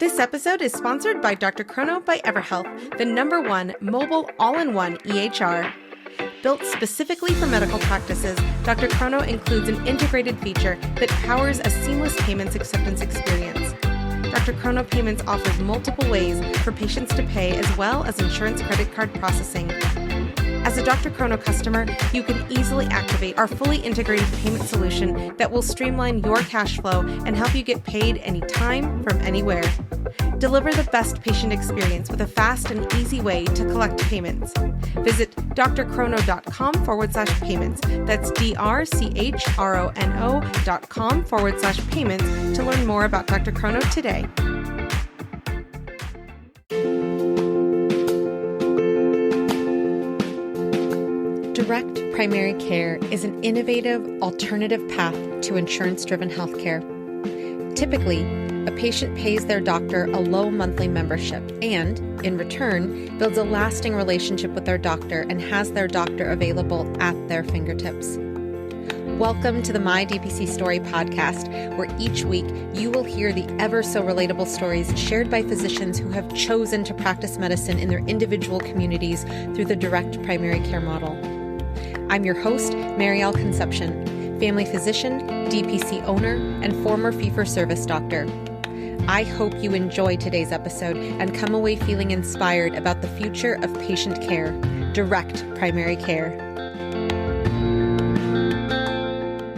This episode is sponsored by Dr. Chrono by EverHealth, the #1 mobile all-in-one EHR. Built specifically for medical practices, Dr. Chrono includes an integrated feature that powers a seamless payments acceptance experience. Dr. Chrono Payments offers multiple ways for patients to pay as well as insurance credit card processing. As a Dr. Chrono customer, you can easily activate our fully integrated payment solution that will streamline your cash flow and help you get paid anytime from anywhere. Deliver the best patient experience with a fast and easy way to collect payments. Visit drchrono.com/payments. That's drchrono.com/payments to learn more about Dr. Chrono today. Direct primary care is an innovative, alternative path to insurance-driven healthcare. Typically, a patient pays their doctor a low monthly membership and, in return, builds a lasting relationship with their doctor and has their doctor available at their fingertips. Welcome to the My DPC Story Podcast, where each week you will hear the ever-so-relatable stories shared by physicians who have chosen to practice medicine in their individual communities through the direct primary care model. I'm your host, Marielle Concepcion, family physician, DPC owner, and former fee-for-service doctor. I hope you enjoy today's episode and come away feeling inspired about the future of patient care, direct primary care.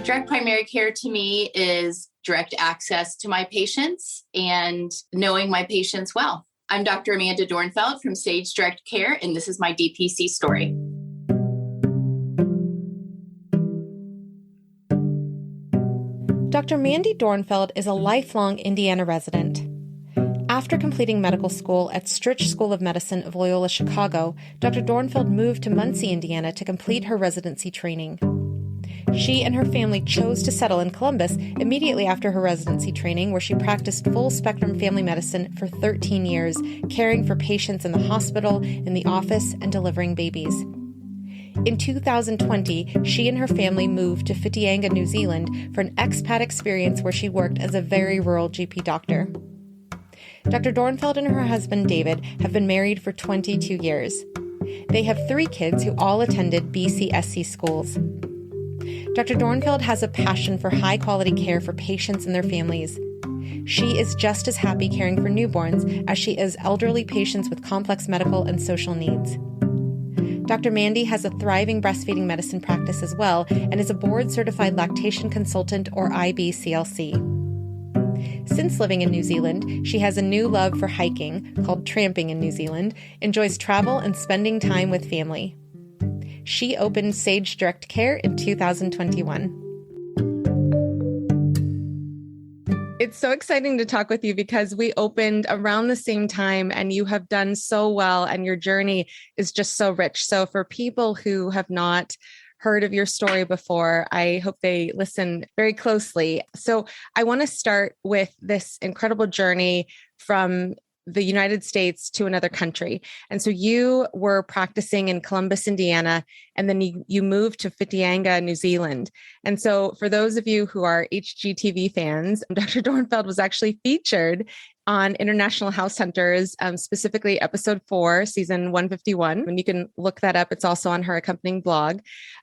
Direct primary care to me is direct access to my patients and knowing my patients well. I'm Dr. Amanda Dornfeld from Sage Direct Care, and this is my DPC story. Dr. Mandy Dornfeld is a lifelong Indiana resident. After completing medical school at Stritch School of Medicine of Loyola, Chicago, Dr. Dornfeld moved to Muncie, Indiana to complete her residency training. She and her family chose to settle in Columbus immediately after her residency training, where she practiced full-spectrum family medicine for 13 years, caring for patients in the hospital, in the office, and delivering babies. In 2020, she and her family moved to Whitianga, New Zealand for an expat experience where she worked as a very rural GP doctor. Dr. Dornfeld and her husband, David, have been married for 22 years. They have 3 kids who all attended BCSC schools. Dr. Dornfeld has a passion for high-quality care for patients and their families. She is just as happy caring for newborns as she is elderly patients with complex medical and social needs. Dr. Mandy has a thriving breastfeeding medicine practice as well and is a board-certified lactation consultant or IBCLC. Since living in New Zealand, she has a new love for hiking, called tramping in New Zealand, enjoys travel and spending time with family. She opened Sage Direct Care in 2021. It's so exciting to talk with you because we opened around the same time and you have done so well and your journey is just so rich. So for people who have not heard of your story before, I hope they listen very closely. So I want to start with this incredible journey from the United States to another country. And so you were practicing in Columbus, Indiana, and then you moved to Whitianga, New Zealand. And so for those of you who are HGTV fans, Dr. Dornfeld was actually featured on International House Hunters, specifically episode 4, season 151. And you can look that up. It's also on her accompanying blog.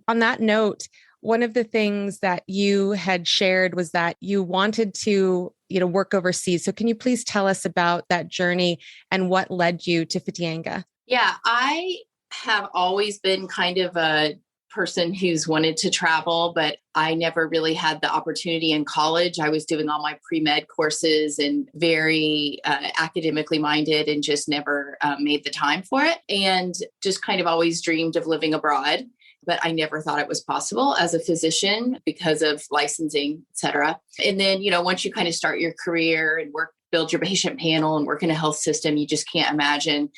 On that note, one of the things that you had shared was that you wanted to, work overseas. So can you please tell us about that journey and what led you to Whitianga? Yeah, I have always been kind of a person who's wanted to travel, but I never really had the opportunity in college. I was doing all my pre-med courses and very academically minded and just never made the time for it and just kind of always dreamed of living abroad. But I never thought it was possible as a physician because of licensing, et cetera. And then, once you kind of start your career and build your patient panel and work in a health system, you just can't imagine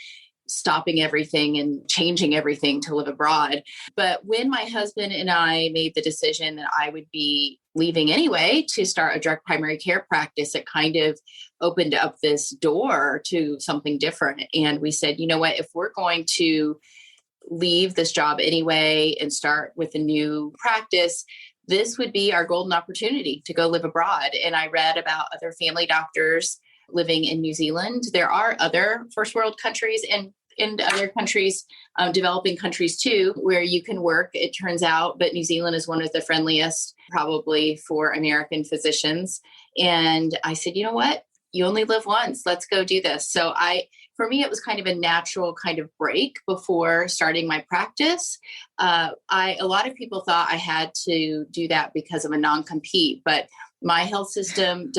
stopping everything and changing everything to live abroad. But when my husband and I made the decision that I would be leaving anyway to start a direct primary care practice, it kind of opened up this door to something different. And we said, you know what, if we're going to leave this job anyway and start with a new practice, this would be our golden opportunity to go live abroad. And I read about other family doctors living in New Zealand. There are other first world countries and in other countries, developing countries too, where you can work, it turns out, but New Zealand is one of the friendliest probably for American physicians. And I said, you know what? You only live once. Let's go do this. So for me, it was kind of a natural kind of break before starting my practice. A lot of people thought I had to do that because of a non-compete, but my health system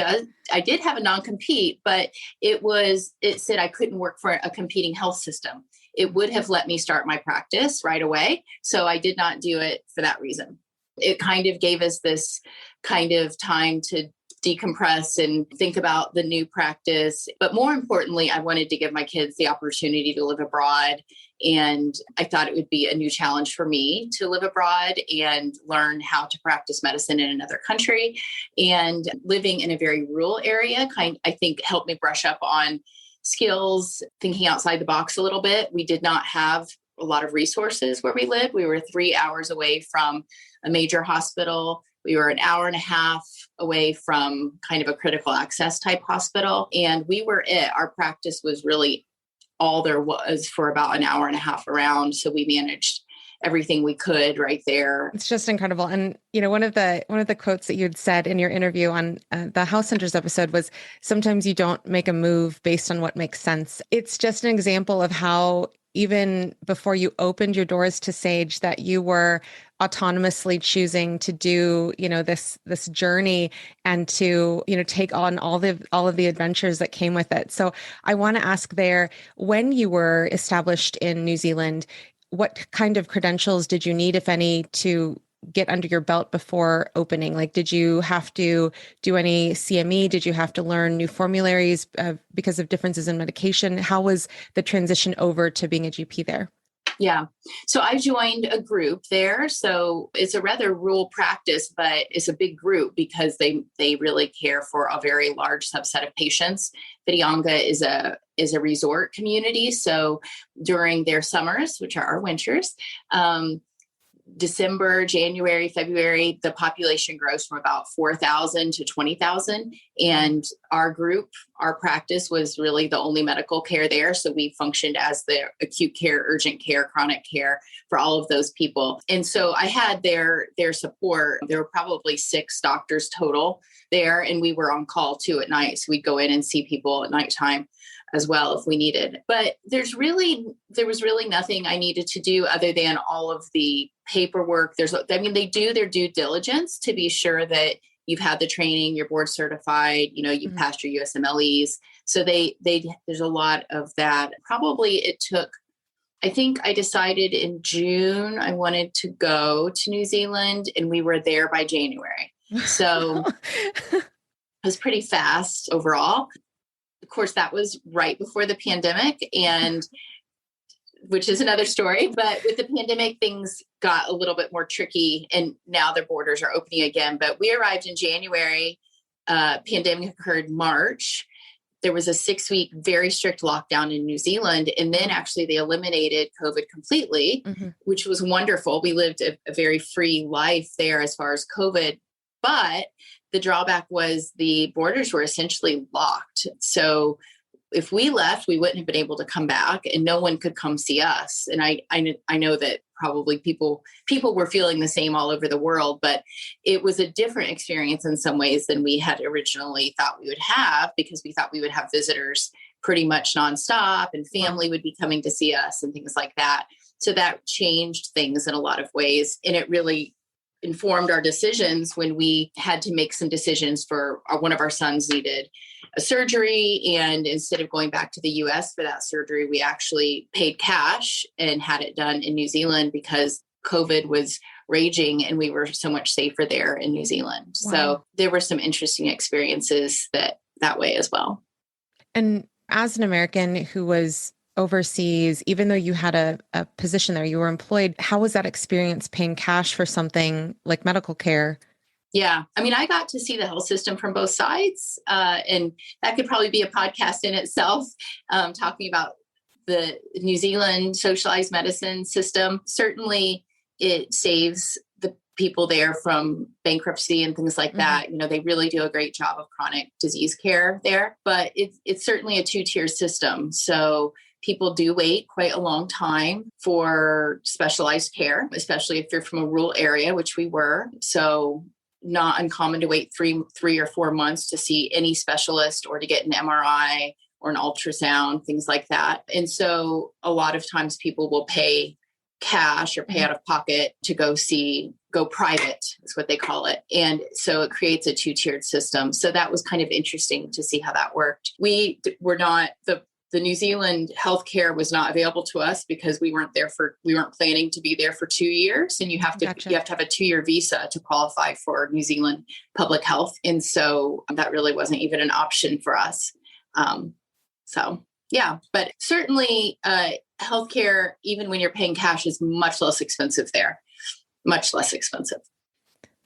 I did have a non-compete, but it said I couldn't work for a competing health system. It would have let me start my practice right away. So I did not do it for that reason. It kind of gave us this kind of time to decompress and think about the new practice. But more importantly, I wanted to give my kids the opportunity to live abroad. And I thought it would be a new challenge for me to live abroad and learn how to practice medicine in another country. And living in a very rural area, I think helped me brush up on skills, thinking outside the box a little bit. We did not have a lot of resources where we lived. We were 3 hours away from a major hospital. We were an hour and a half away from kind of a critical access type hospital. And we were Our practice was really all there was for about an hour and a half around. So we managed everything we could right there. It's just incredible. And, one of the quotes that you'd said in your interview on the House Hunters episode was, sometimes you don't make a move based on what makes sense. It's just an example of how even before you opened your doors to Sage, that you were autonomously choosing to do, this journey and to, take on all of the adventures that came with it. So I want to ask there, when you were established in New Zealand, what kind of credentials did you need, if any, to get under your belt before opening? Like, did you have to do any CME? Did you have to learn new formularies because of differences in medication? How was the transition over to being a GP there? Yeah. So I joined a group there. So it's a rather rural practice, but it's a big group because they really care for a very large subset of patients. Whitianga is a resort community. So during their summers, which are our winters, December, January, February, the population grows from about 4,000 to 20,000. And our practice was really the only medical care there. So we functioned as the acute care, urgent care, chronic care for all of those people. And so I had their support. There were probably 6 doctors total there. And we were on call too at night. So we'd go in and see people at nighttime as well if we needed. But there was really nothing I needed to do other than all of the paperwork. They do their due diligence to be sure that you've had the training, you're board certified, you've passed your USMLEs. So there's a lot of that. Probably it took, I think I decided in June I wanted to go to New Zealand, and we were there by January. So it was pretty fast overall. Of course, that was right before the pandemic, and which is another story. But with the pandemic, things got a little bit more tricky, and now the borders are opening again. But we arrived in January. Pandemic occurred March. There was a 6-week, very strict lockdown in New Zealand. And then actually they eliminated COVID completely, which was wonderful. We lived a very free life there as far as COVID. But the drawback was the borders were essentially locked. So if we left, we wouldn't have been able to come back, and no one could come see us. And I know that probably people were feeling the same all over the world, but it was a different experience in some ways than we had originally thought we would have, because we thought we would have visitors pretty much nonstop and family would be coming to see us and things like that. So that changed things in a lot of ways. And it really informed our decisions when we had to make some decisions for one of our sons needed a surgery. And instead of going back to the US for that surgery, we actually paid cash and had it done in New Zealand because COVID was raging and we were so much safer there in New Zealand. Wow. So there were some interesting experiences that way as well. And as an American who was overseas, even though you had a position there, you were employed, how was that experience paying cash for something like medical care? Yeah. I mean, I got to see the health system from both sides. And that could probably be a podcast in itself, talking about the New Zealand socialized medicine system. Certainly it saves people there from bankruptcy and things like that. They really do a great job of chronic disease care there, but it's certainly a two-tier system. So people do wait quite a long time for specialized care, especially if you're from a rural area, which we were. So not uncommon to wait three or 4 months to see any specialist or to get an MRI or an ultrasound, things like that. And so a lot of times people will pay cash or pay out of pocket to go private is what they call it. And so it creates a two-tiered system. So that was kind of interesting to see how that worked. We were not, the New Zealand healthcare was not available to us because we weren't planning to be there for 2 years. And you have to have a 2-year visa to qualify for New Zealand public health. And so that really wasn't even an option for us. But certainly healthcare, even when you're paying cash, is much less expensive there, much less expensive.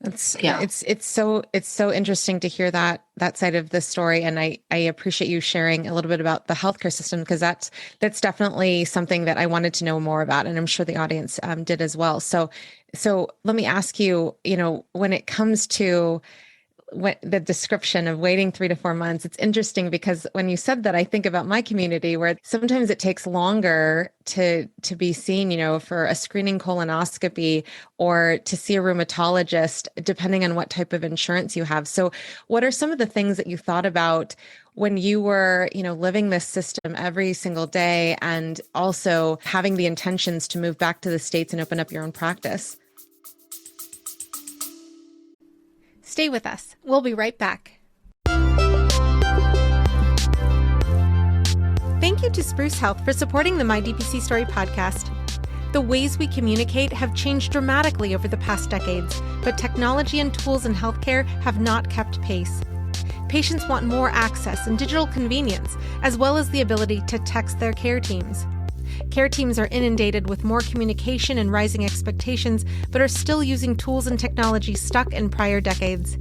It's so interesting to hear that side of the story. And I appreciate you sharing a little bit about the healthcare system, because that's definitely something that I wanted to know more about. And I'm sure the audience did as well. So let me ask you, when it comes to the description of waiting 3 to 4 months, it's interesting because when you said that, I think about my community where sometimes it takes longer to be seen, for a screening colonoscopy or to see a rheumatologist, depending on what type of insurance you have. So what are some of the things that you thought about when you were, living this system every single day and also having the intentions to move back to the States and open up your own practice? Stay with us. We'll be right back. Thank you to Spruce Health for supporting the My DPC Story podcast. The ways we communicate have changed dramatically over the past decades, but technology and tools in healthcare have not kept pace. Patients want more access and digital convenience, as well as the ability to text their care teams. Care teams are inundated with more communication and rising expectations, but are still using tools and technology stuck in prior decades.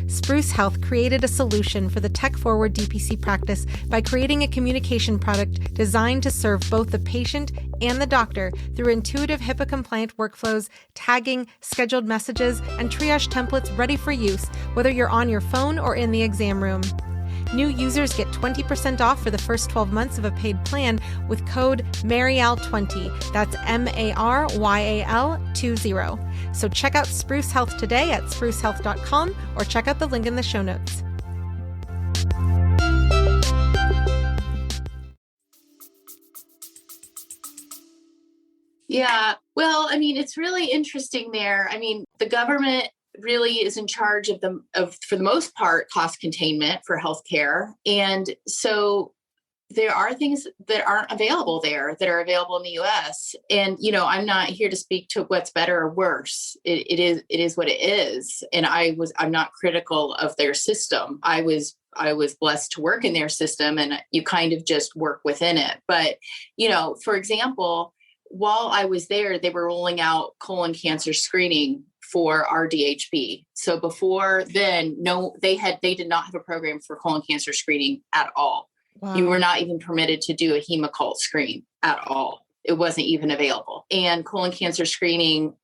Spruce Health created a solution for the tech-forward DPC practice by creating a communication product designed to serve both the patient and the doctor through intuitive HIPAA-compliant workflows, tagging, scheduled messages, and triage templates ready for use, whether you're on your phone or in the exam room. New users get 20% off for the first 12 months of a paid plan with code MARYAL20. That's MARYAL20. So check out Spruce Health today at sprucehealth.com or check out the link in the show notes. Yeah, well, it's really interesting there. The government really is in charge of for the most part, cost containment for healthcare. And so there are things that aren't available there that are available in the US. And, I'm not here to speak to what's better or worse. It is what it is. And I'm not critical of their system. I was blessed to work in their system, and you kind of just work within it. But, for example, while I was there, they were rolling out colon cancer screening for RDHB. So before then, they did not have a program for colon cancer screening at all. Wow. You were not even permitted to do a hemocult screen at all. It wasn't even available. And colon cancer screening,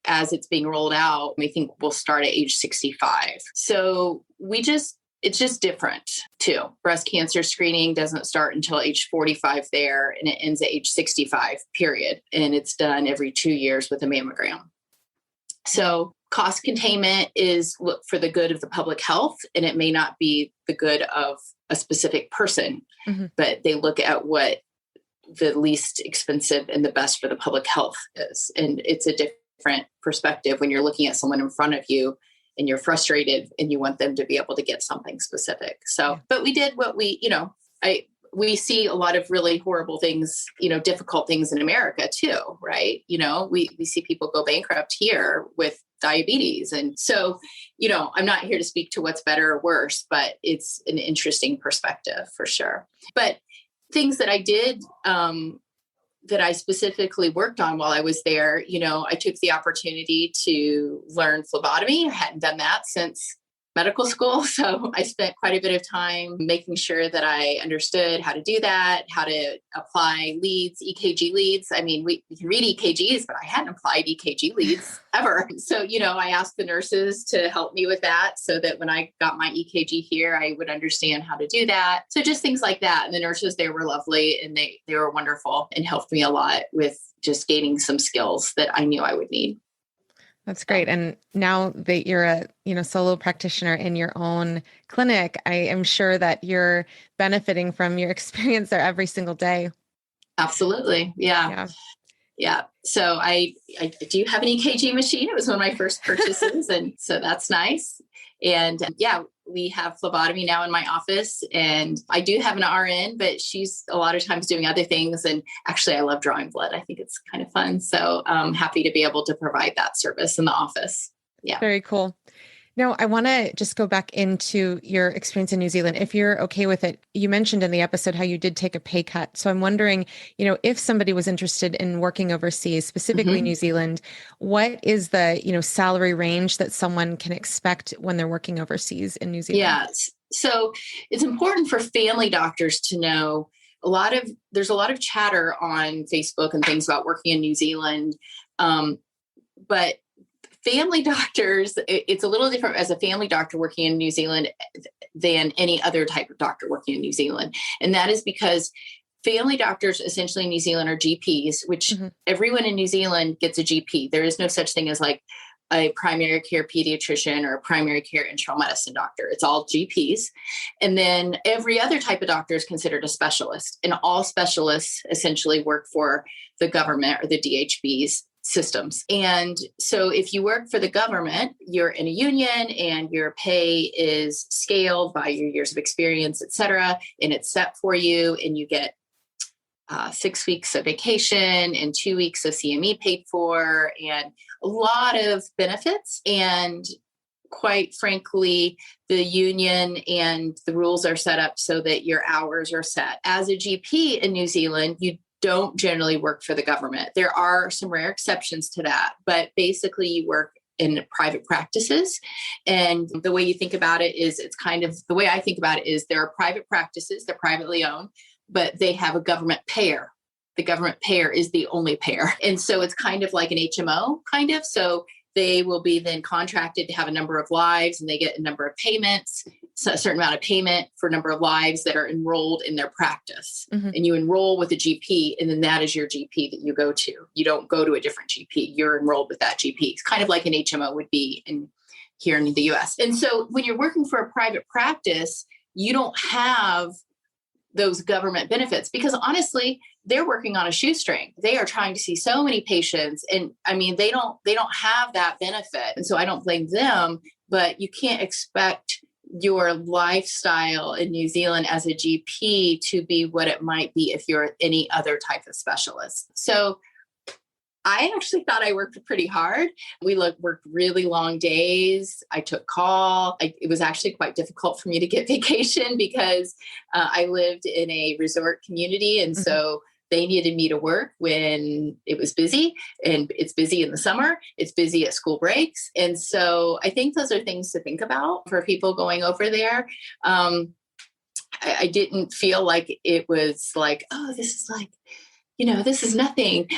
as it's being rolled out, we think will start at age 65. So it's just different too. Breast cancer screening doesn't start until age 45 there, and it ends at age 65, period. And it's done every 2 years with a mammogram. So cost containment is for the good of the public health, and it may not be the good of a specific person, but they look at what the least expensive and the best for the public health is. And it's a different perspective when you're looking at someone in front of you and you're frustrated and you want them to be able to get something specific. So, but we did what we see a lot of really horrible things, difficult things in America too, right? We see people go bankrupt here with diabetes. And so, I'm not here to speak to what's better or worse, but it's an interesting perspective for sure. But things that I did, that I specifically worked on while I was there, I took the opportunity to learn phlebotomy. I hadn't done that since medical school. So I spent quite a bit of time making sure that I understood how to do that, how to apply leads, EKG leads. I mean, we can read EKGs, but I hadn't applied EKG leads ever. So, I asked the nurses to help me with that so that when I got my EKG here, I would understand how to do that. So just things like that. And the nurses, they were lovely and they were wonderful and helped me a lot with just gaining some skills that I knew I would need. That's great. And now that you're a, solo practitioner in your own clinic, I am sure that you're benefiting from your experience there every single day. Absolutely. Yeah. So I do have an EKG machine. It was one of my first purchases. And so that's nice. And we have phlebotomy now in my office, and I do have an RN, but she's a lot of times doing other things. And actually I love drawing blood. I think it's kind of fun. So I'm happy to be able to provide that service in the office. Yeah. Very cool. Now, I want to just go back into your experience in New Zealand. If you're okay with it, you mentioned in the episode how you did take a pay cut. So I'm wondering, if somebody was interested in working overseas, specifically New Zealand, what is the, salary range that someone can expect when they're working overseas in New Zealand? Yes. So it's important for family doctors to know there's a lot of chatter on Facebook and things about working in New Zealand. But family doctors, it's a little different as a family doctor working in New Zealand than any other type of doctor working in New Zealand. And that is because family doctors essentially in New Zealand are GPs, which everyone in New Zealand gets a GP. There is no such thing as like a primary care pediatrician or a primary care internal medicine doctor. It's all GPs. And then every other type of doctor is considered a specialist. And all specialists essentially work for the government or the DHB's systems. And so if you work for the government, you're in a union and your pay is scaled by your years of experience, et cetera, and it's set for you, and you get 6 weeks of vacation and 2 weeks of CME paid for and a lot of benefits. And quite frankly, the union and the rules are set up so that your hours are set. As a GP in New Zealand, you don't generally work for the government. There are some rare exceptions to that, but basically you work in private practices. And the way you think about it is the way I think about it is there are private practices, they're privately owned, but they have a government payer. The government payer is the only payer. And so it's kind of like an HMO kind of. So they will be then contracted to have a number of lives, and they get a number of payments, so a certain amount of payment for a number of lives that are enrolled in their practice. And you enroll with a GP, and then that is your GP that you go to. You don't go to a different GP. You're enrolled with that GP. It's kind of like an HMO would be here in the US. And so when you're working for a private practice, you don't have those government benefits because honestly, they're working on a shoestring. They are trying to see so many patients. And I mean, they don't have that benefit. And so I don't blame them, but you can't expect your lifestyle in New Zealand as a GP to be what it might be if you're any other type of specialist. So I actually thought I worked pretty hard. We worked really long days. I took call. It was actually quite difficult for me to get vacation because I lived in a resort community. And so they needed me to work when it was busy, and it's busy in the summer. It's busy at school breaks. And so I think those are things to think about for people going over there. I didn't feel like it was like, oh, this is like, this is nothing.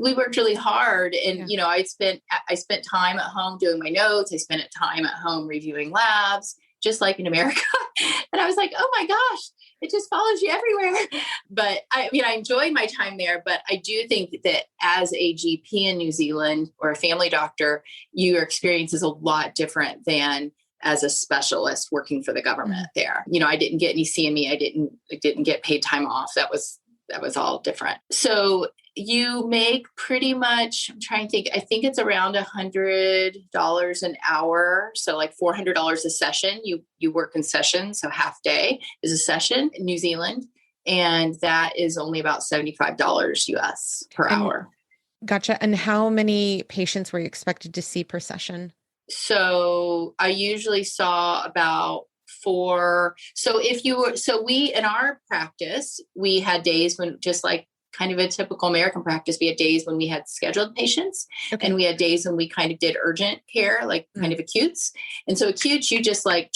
We worked really hard, and I spent time at home doing my notes. I spent time at home reviewing labs, just like in America. And I was like, oh my gosh, it just follows you everywhere. But I enjoyed my time there. But I do think that as a GP in New Zealand or a family doctor, your experience is a lot different than as a specialist working for the government there. I didn't get any CME. I didn't get paid time off. That was all different. So you make pretty much, I'm trying to think, I think it's around $100 an hour. So like $400 a session. You work in sessions. So half day is a session in New Zealand. And that is only about $75 US per hour. Gotcha. And how many patients were you expected to see per session? So I usually saw about 4. So we, in our practice, we had days when just like kind of a typical American practice. We had days when we had scheduled patients, okay, and we had days when we kind of did urgent care, like kind of acutes. And so acutes, you just like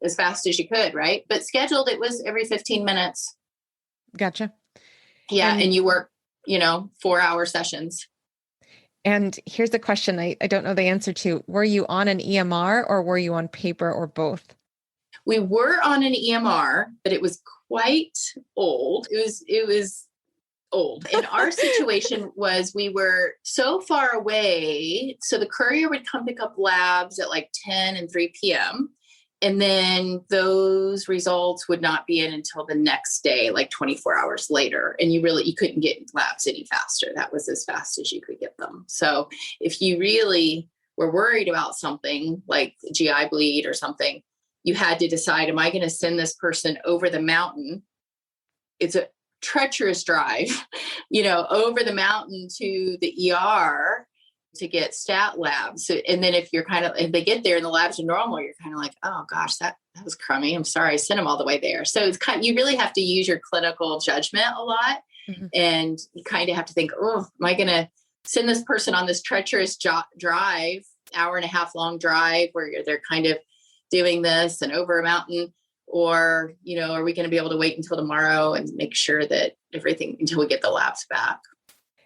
as fast as you could, right? But scheduled, it was every 15 minutes. Gotcha. Yeah. And you work, 4-hour sessions. And here's a question I don't know the answer to. Were you on an EMR or were you on paper or both? We were on an EMR, but it was quite old. It was old. And our situation was we were so far away. So the courier would come pick up labs at like 10 and 3 p.m. And then those results would not be in until the next day, like 24 hours later. And you couldn't get labs any faster. That was as fast as you could get them. So if you really were worried about something like GI bleed or something, you had to decide, am I going to send this person over the mountain? It's a treacherous drive, over the mountain to the ER to get stat labs. So, and then if they get there and the labs are normal, you're kind of like, oh gosh, that was crummy. I'm sorry, I sent them all the way there. So it's you really have to use your clinical judgment a lot. Mm-hmm. And you kind of have to think, oh, am I going to send this person on this treacherous drive, hour and a half long drive where they're kind of doing this and over a mountain, or, are we going to be able to wait until tomorrow and make sure that everything until we get the labs back?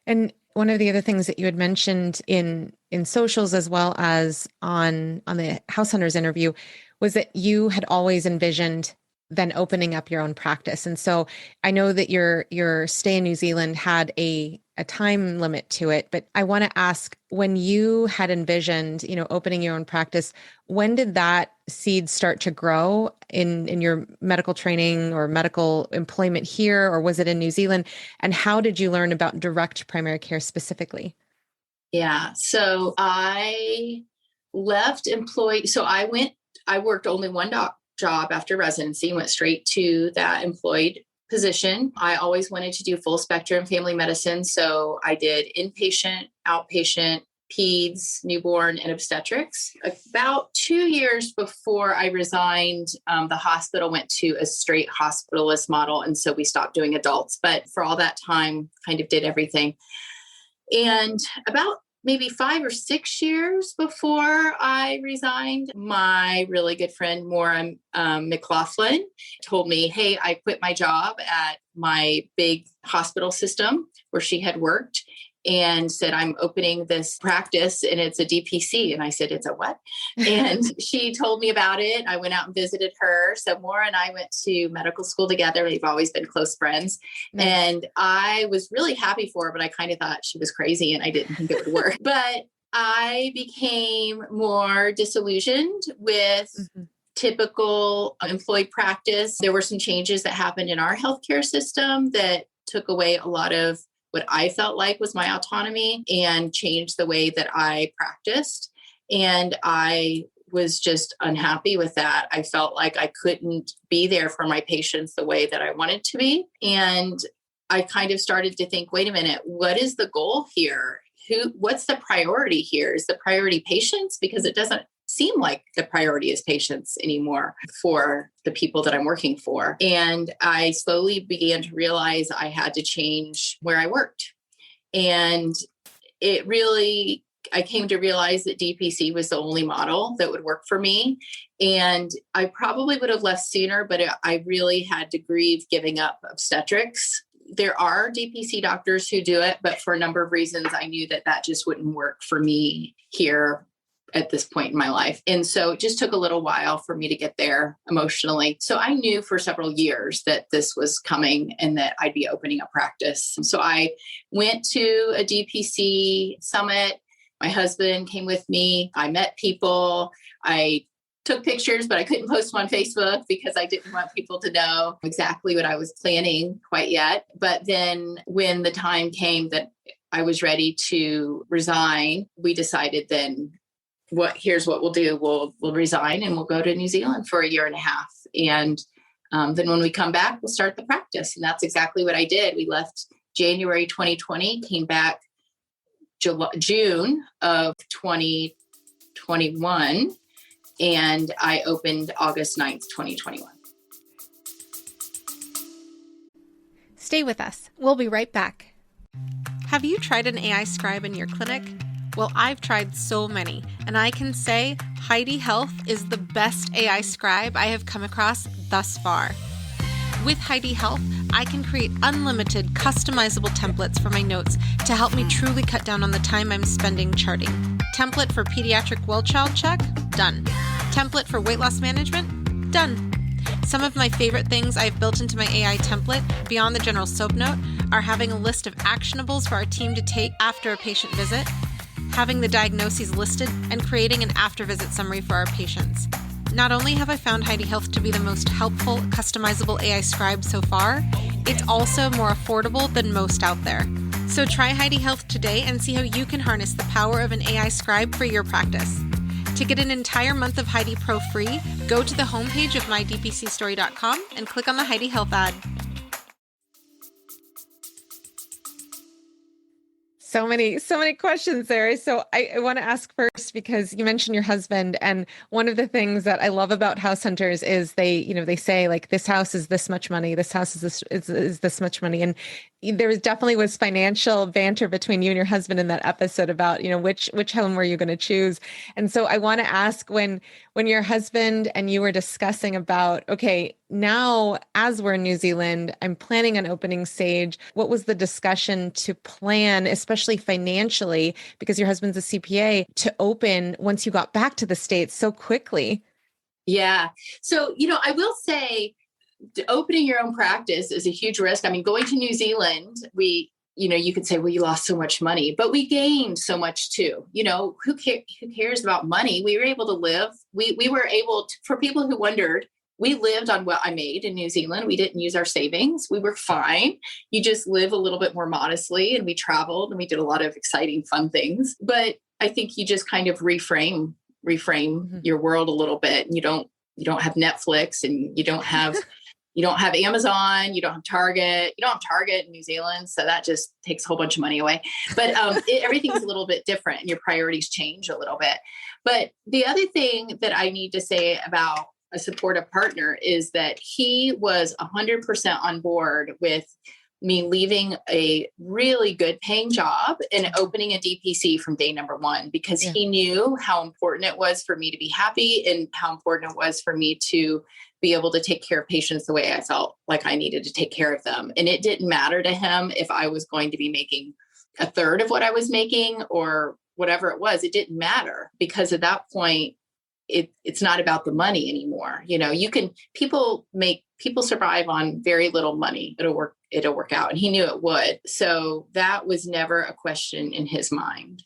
And one of the other things that you had mentioned in socials as well as on the House Hunters interview was that you had always envisioned then opening up your own practice. And so I know that your stay in New Zealand had a time limit to it, but I want to ask, when you had envisioned, opening your own practice, when did that seed start to grow in your medical training or medical employment here, or was it in New Zealand? And how did you learn about direct primary care specifically? Yeah. So I left employed. So I worked only one job after residency, went straight to that employed position. I always wanted to do full spectrum family medicine. So I did inpatient, outpatient, peds, newborn, and obstetrics. About 2 years before I resigned, the hospital went to a straight hospitalist model. And so we stopped doing adults. But for all that time, kind of did everything. And about maybe 5 or 6 years before I resigned, my really good friend, Maura McLaughlin, told me, hey, I quit my job at my big hospital system where she had worked and said, I'm opening this practice and it's a DPC. And I said, it's a what? And she told me about it. I went out and visited her. So Maura and I went to medical school together. We've always been close friends. Nice. And I was really happy for her, but I kind of thought she was crazy and I didn't think it would work. But I became more disillusioned with typical employed practice. There were some changes that happened in our healthcare system that took away a lot of what I felt like was my autonomy and changed the way that I practiced. And I was just unhappy with that. I felt like I couldn't be there for my patients the way that I wanted to be. And I kind of started to think, wait a minute, what is the goal here? What's the priority here? Is the priority patients? Because it doesn't seem like the priority is patients anymore for the people that I'm working for. And I slowly began to realize I had to change where I worked. And I came to realize that DPC was the only model that would work for me. And I probably would have left sooner, but I really had to grieve giving up obstetrics. There are DPC doctors who do it, but for a number of reasons, I knew that just wouldn't work for me here at this point in my life. And so it just took a little while for me to get there emotionally. So I knew for several years that this was coming and that I'd be opening a practice. So I went to a DPC summit. My husband came with me. I met people. I took pictures, but I couldn't post them on Facebook because I didn't want people to know exactly what I was planning quite yet. But then when the time came that I was ready to resign, we decided then, here's what we'll do. We'll resign and we'll go to New Zealand for 1.5 years. And then when we come back, we'll start the practice. And that's exactly what I did. We left January 2020, came back June of 2021. And I opened August 9th, 2021. Stay with us. We'll be right back. Have you tried an AI scribe in your clinic? Well, I've tried so many, and I can say Heidi Health is the best AI scribe I have come across thus far. With Heidi Health, I can create unlimited customizable templates for my notes to help me truly cut down on the time I'm spending charting. Template for pediatric well child check? Done. Template for weight loss management? Done. Some of my favorite things I've built into my AI template, beyond the general soap note, are having a list of actionables for our team to take after a patient visit, having the diagnoses listed, and creating an after-visit summary for our patients. Not only have I found Heidi Health to be the most helpful, customizable AI scribe so far, it's also more affordable than most out there. So try Heidi Health today and see how you can harness the power of an AI scribe for your practice. To get an entire month of Heidi Pro free, go to the homepage of mydpcstory.com and click on the Heidi Health ad. So many questions there. So I want to ask first, because you mentioned your husband, and one of the things that I love about house hunters is they say like, this house is this much money, this house is this much money. And there definitely was financial banter between you and your husband in that episode about, which home were you going to choose? And so I want to ask, when your husband and you were discussing about, okay, now as we're in New Zealand, I'm planning on opening Sage. What was the discussion to plan, especially financially, because your husband's a CPA, to open once you got back to the States so quickly? Yeah. So, I will say, opening your own practice is a huge risk. I mean, going to New Zealand, you could say, well, you lost so much money, but we gained so much too. Who cares about money? We were able to live. We were able to, for people who wondered, we lived on what I made in New Zealand. We didn't use our savings. We were fine. You just live a little bit more modestly, and we traveled and we did a lot of exciting, fun things. But I think you just kind of reframe your world a little bit. And you don't have Netflix, and you don't have Amazon, you don't have Target, in New Zealand. So that just takes a whole bunch of money away. But everything's a little bit different, and your priorities change a little bit. But the other thing that I need to say about a supportive partner is that he was 100% on board with me leaving a really good paying job and opening a DPC from day number one, because he knew how important it was for me to be happy and how important it was for me to be able to take care of patients the way I felt like I needed to take care of them. And it didn't matter to him if I was going to be making a third of what I was making or whatever it was. It didn't matter, because at that point, it's not about the money anymore. People survive on very little money. It'll work out. And he knew it would. So that was never a question in his mind,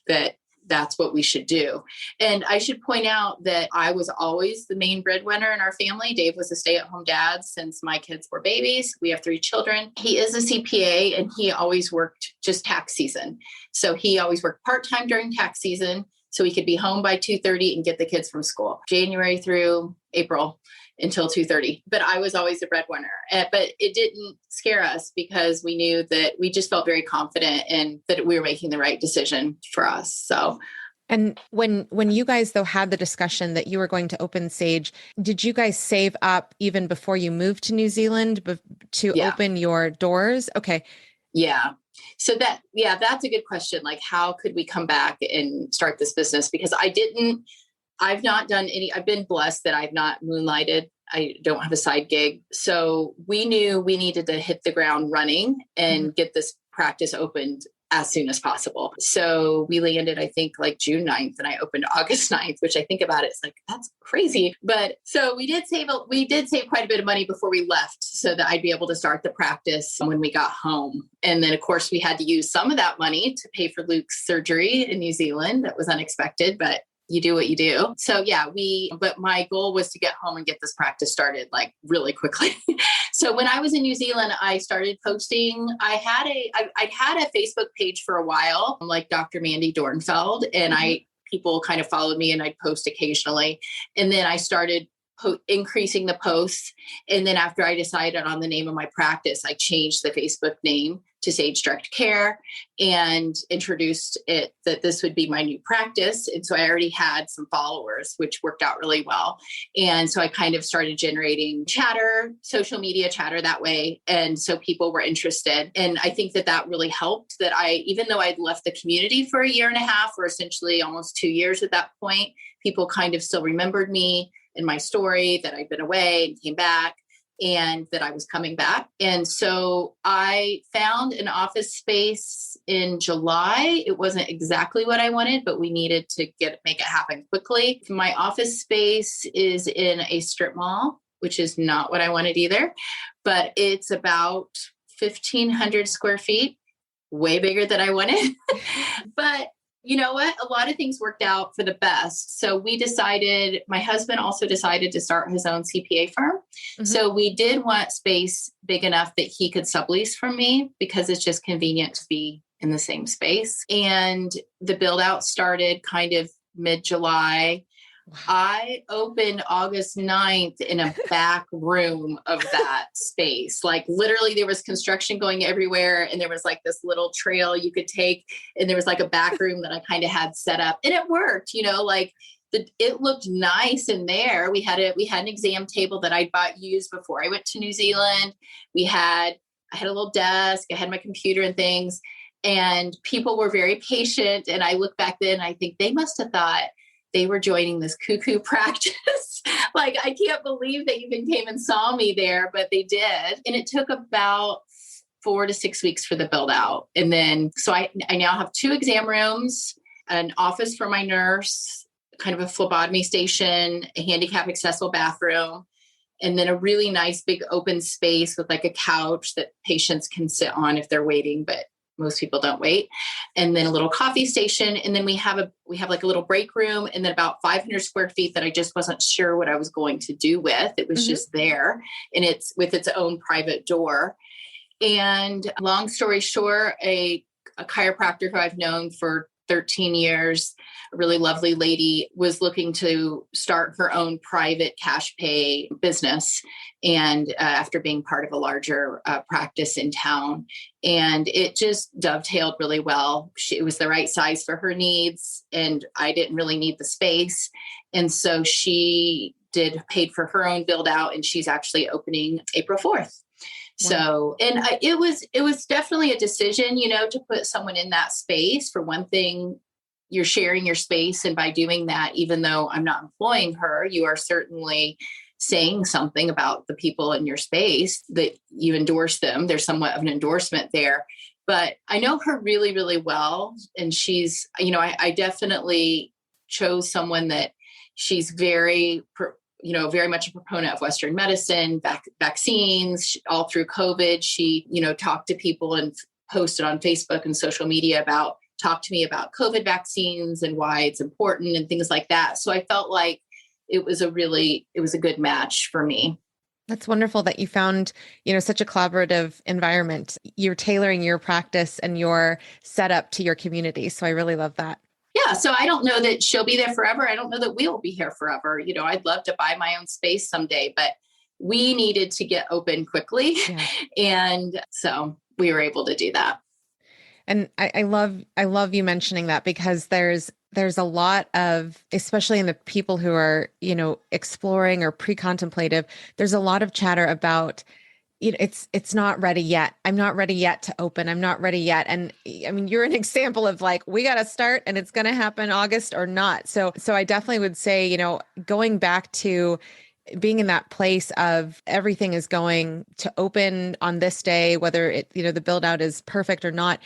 that's what we should do. And I should point out that I was always the main breadwinner in our family. Dave was a stay-at-home dad since my kids were babies. We have 3 children. He is a CPA, and he always worked just tax season. So he always worked part-time during tax season, so he could be home by 2:30 and get the kids from school, January through April until 2:30. But I was always the breadwinner. But it didn't scare us, because we knew that we just felt very confident and that we were making the right decision for us. So. And when you guys, though, had the discussion that you were going to open Sage, did you guys save up even before you moved to New Zealand to open your doors? Okay. Yeah. So that's a good question. Like, how could we come back and start this business? Because I've not done I've been blessed that I've not moonlighted. I don't have a side gig. So we knew we needed to hit the ground running and get this practice opened as soon as possible. So we landed, I think, like June 9th, and I opened August 9th, which I think about it, it's like, that's crazy. But so we did save quite a bit of money before we left, so that I'd be able to start the practice when we got home. And then of course we had to use some of that money to pay for Luke's surgery in New Zealand. That was unexpected, but you do what you do. So but my goal was to get home and get this practice started like really quickly. So when I was in New Zealand, I started posting. I'd had a Facebook page for a while, like Dr. Mandy Dornfeld, and people kind of followed me, and I'd post occasionally. And then I started increasing the posts. And then after I decided on the name of my practice, I changed the Facebook name to Sage Direct Care and introduced it that this would be my new practice. And so I already had some followers, which worked out really well. And so I kind of started generating chatter, social media chatter that way. And so people were interested. And I think that that really helped that even though I'd left the community for a year and a half, or essentially almost 2 years at that point, people kind of still remembered me and my story, that I'd been away and came back, and that I was coming back. And so I found an office space in July. It wasn't exactly what I wanted, but we needed to make it happen quickly. My office space is in a strip mall, which is not what I wanted either, but it's about 1,500 square feet, way bigger than I wanted. But you know what? A lot of things worked out for the best. So my husband also decided to start his own CPA firm. Mm-hmm. So we did want space big enough that he could sublease from me, because it's just convenient to be in the same space. And the build out started kind of mid-July. Wow. I opened August 9th in a back room of that space. Like literally there was construction going everywhere, and there was like this little trail you could take, and there was like a back room that I kind of had set up, and it worked, it looked nice in there. We had an exam table that I bought used before I went to New Zealand. I had a little desk, I had my computer and things, and people were very patient. And I look back then, I think they must have thought they were joining this cuckoo practice. Like, I can't believe they even came and saw me there, but they did. And it took about 4 to 6 weeks for the build out. And then, so I now have 2 exam rooms, an office for my nurse, kind of a phlebotomy station, a handicap accessible bathroom, and then a really nice big open space with like a couch that patients can sit on if they're waiting, but most people don't wait. And then a little coffee station. And then we have like a little break room, and then about 500 square feet that I just wasn't sure what I was going to do with. It was just there, and it's with its own private door. And long story short, a chiropractor who I've known for 13 years, a really lovely lady, was looking to start her own private cash pay business. And after being part of a larger practice in town, and it just dovetailed really well. It was the right size for her needs, and I didn't really need the space. And so she paid for her own build out, and she's actually opening April 4th. So, and it was definitely a decision, to put someone in that space. For one thing, you're sharing your space. And by doing that, even though I'm not employing her, you are certainly saying something about the people in your space, that you endorse them. There's somewhat of an endorsement there. But I know her really, really well. And she's, I definitely chose someone that she's very much a proponent of Western medicine, vaccines. All through COVID, she, talked to people and posted on Facebook and social media talk to me about COVID vaccines and why it's important and things like that. So I felt like it was a good match for me. That's wonderful that you found, such a collaborative environment. You're tailoring your practice and your setup to your community. So I really love that. Yeah. So I don't know that she'll be there forever. I don't know that we'll be here forever. I'd love to buy my own space someday, but we needed to get open quickly. Yeah. And so we were able to do that. And I love you mentioning that, because there's a lot of, especially in the people who are, exploring or pre-contemplative, there's a lot of chatter about, it's not ready yet. I'm not ready yet to open. I'm not ready yet. And I mean, you're an example of like, we got to start and it's going to happen August or not. So I definitely would say, going back to being in that place of everything is going to open on this day, whether it, the build out is perfect or not.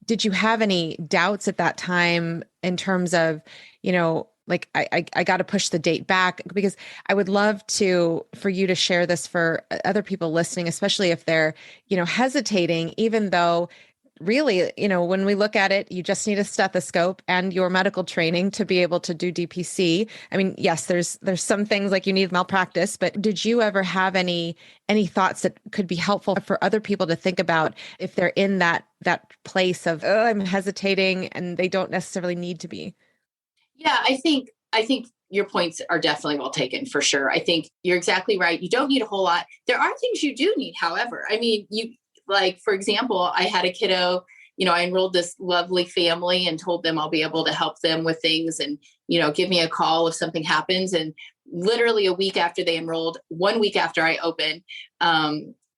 Did you have any doubts at that time in terms of, like I got to push the date back? Because I would love for you to share this for other people listening, especially if they're, hesitating, even though really, when we look at it, you just need a stethoscope and your medical training to be able to do DPC. I mean, yes, there's some things like you need malpractice, but did you ever have any thoughts that could be helpful for other people to think about if they're in that place of, oh, I'm hesitating, and they don't necessarily need to be? Yeah, I think your points are definitely well taken, for sure. I think you're exactly right. You don't need a whole lot. There are things you do need, however. I mean, like, for example, I had a kiddo, I enrolled this lovely family and told them I'll be able to help them with things and, give me a call if something happens. And literally a week after they enrolled, 1 week after I opened,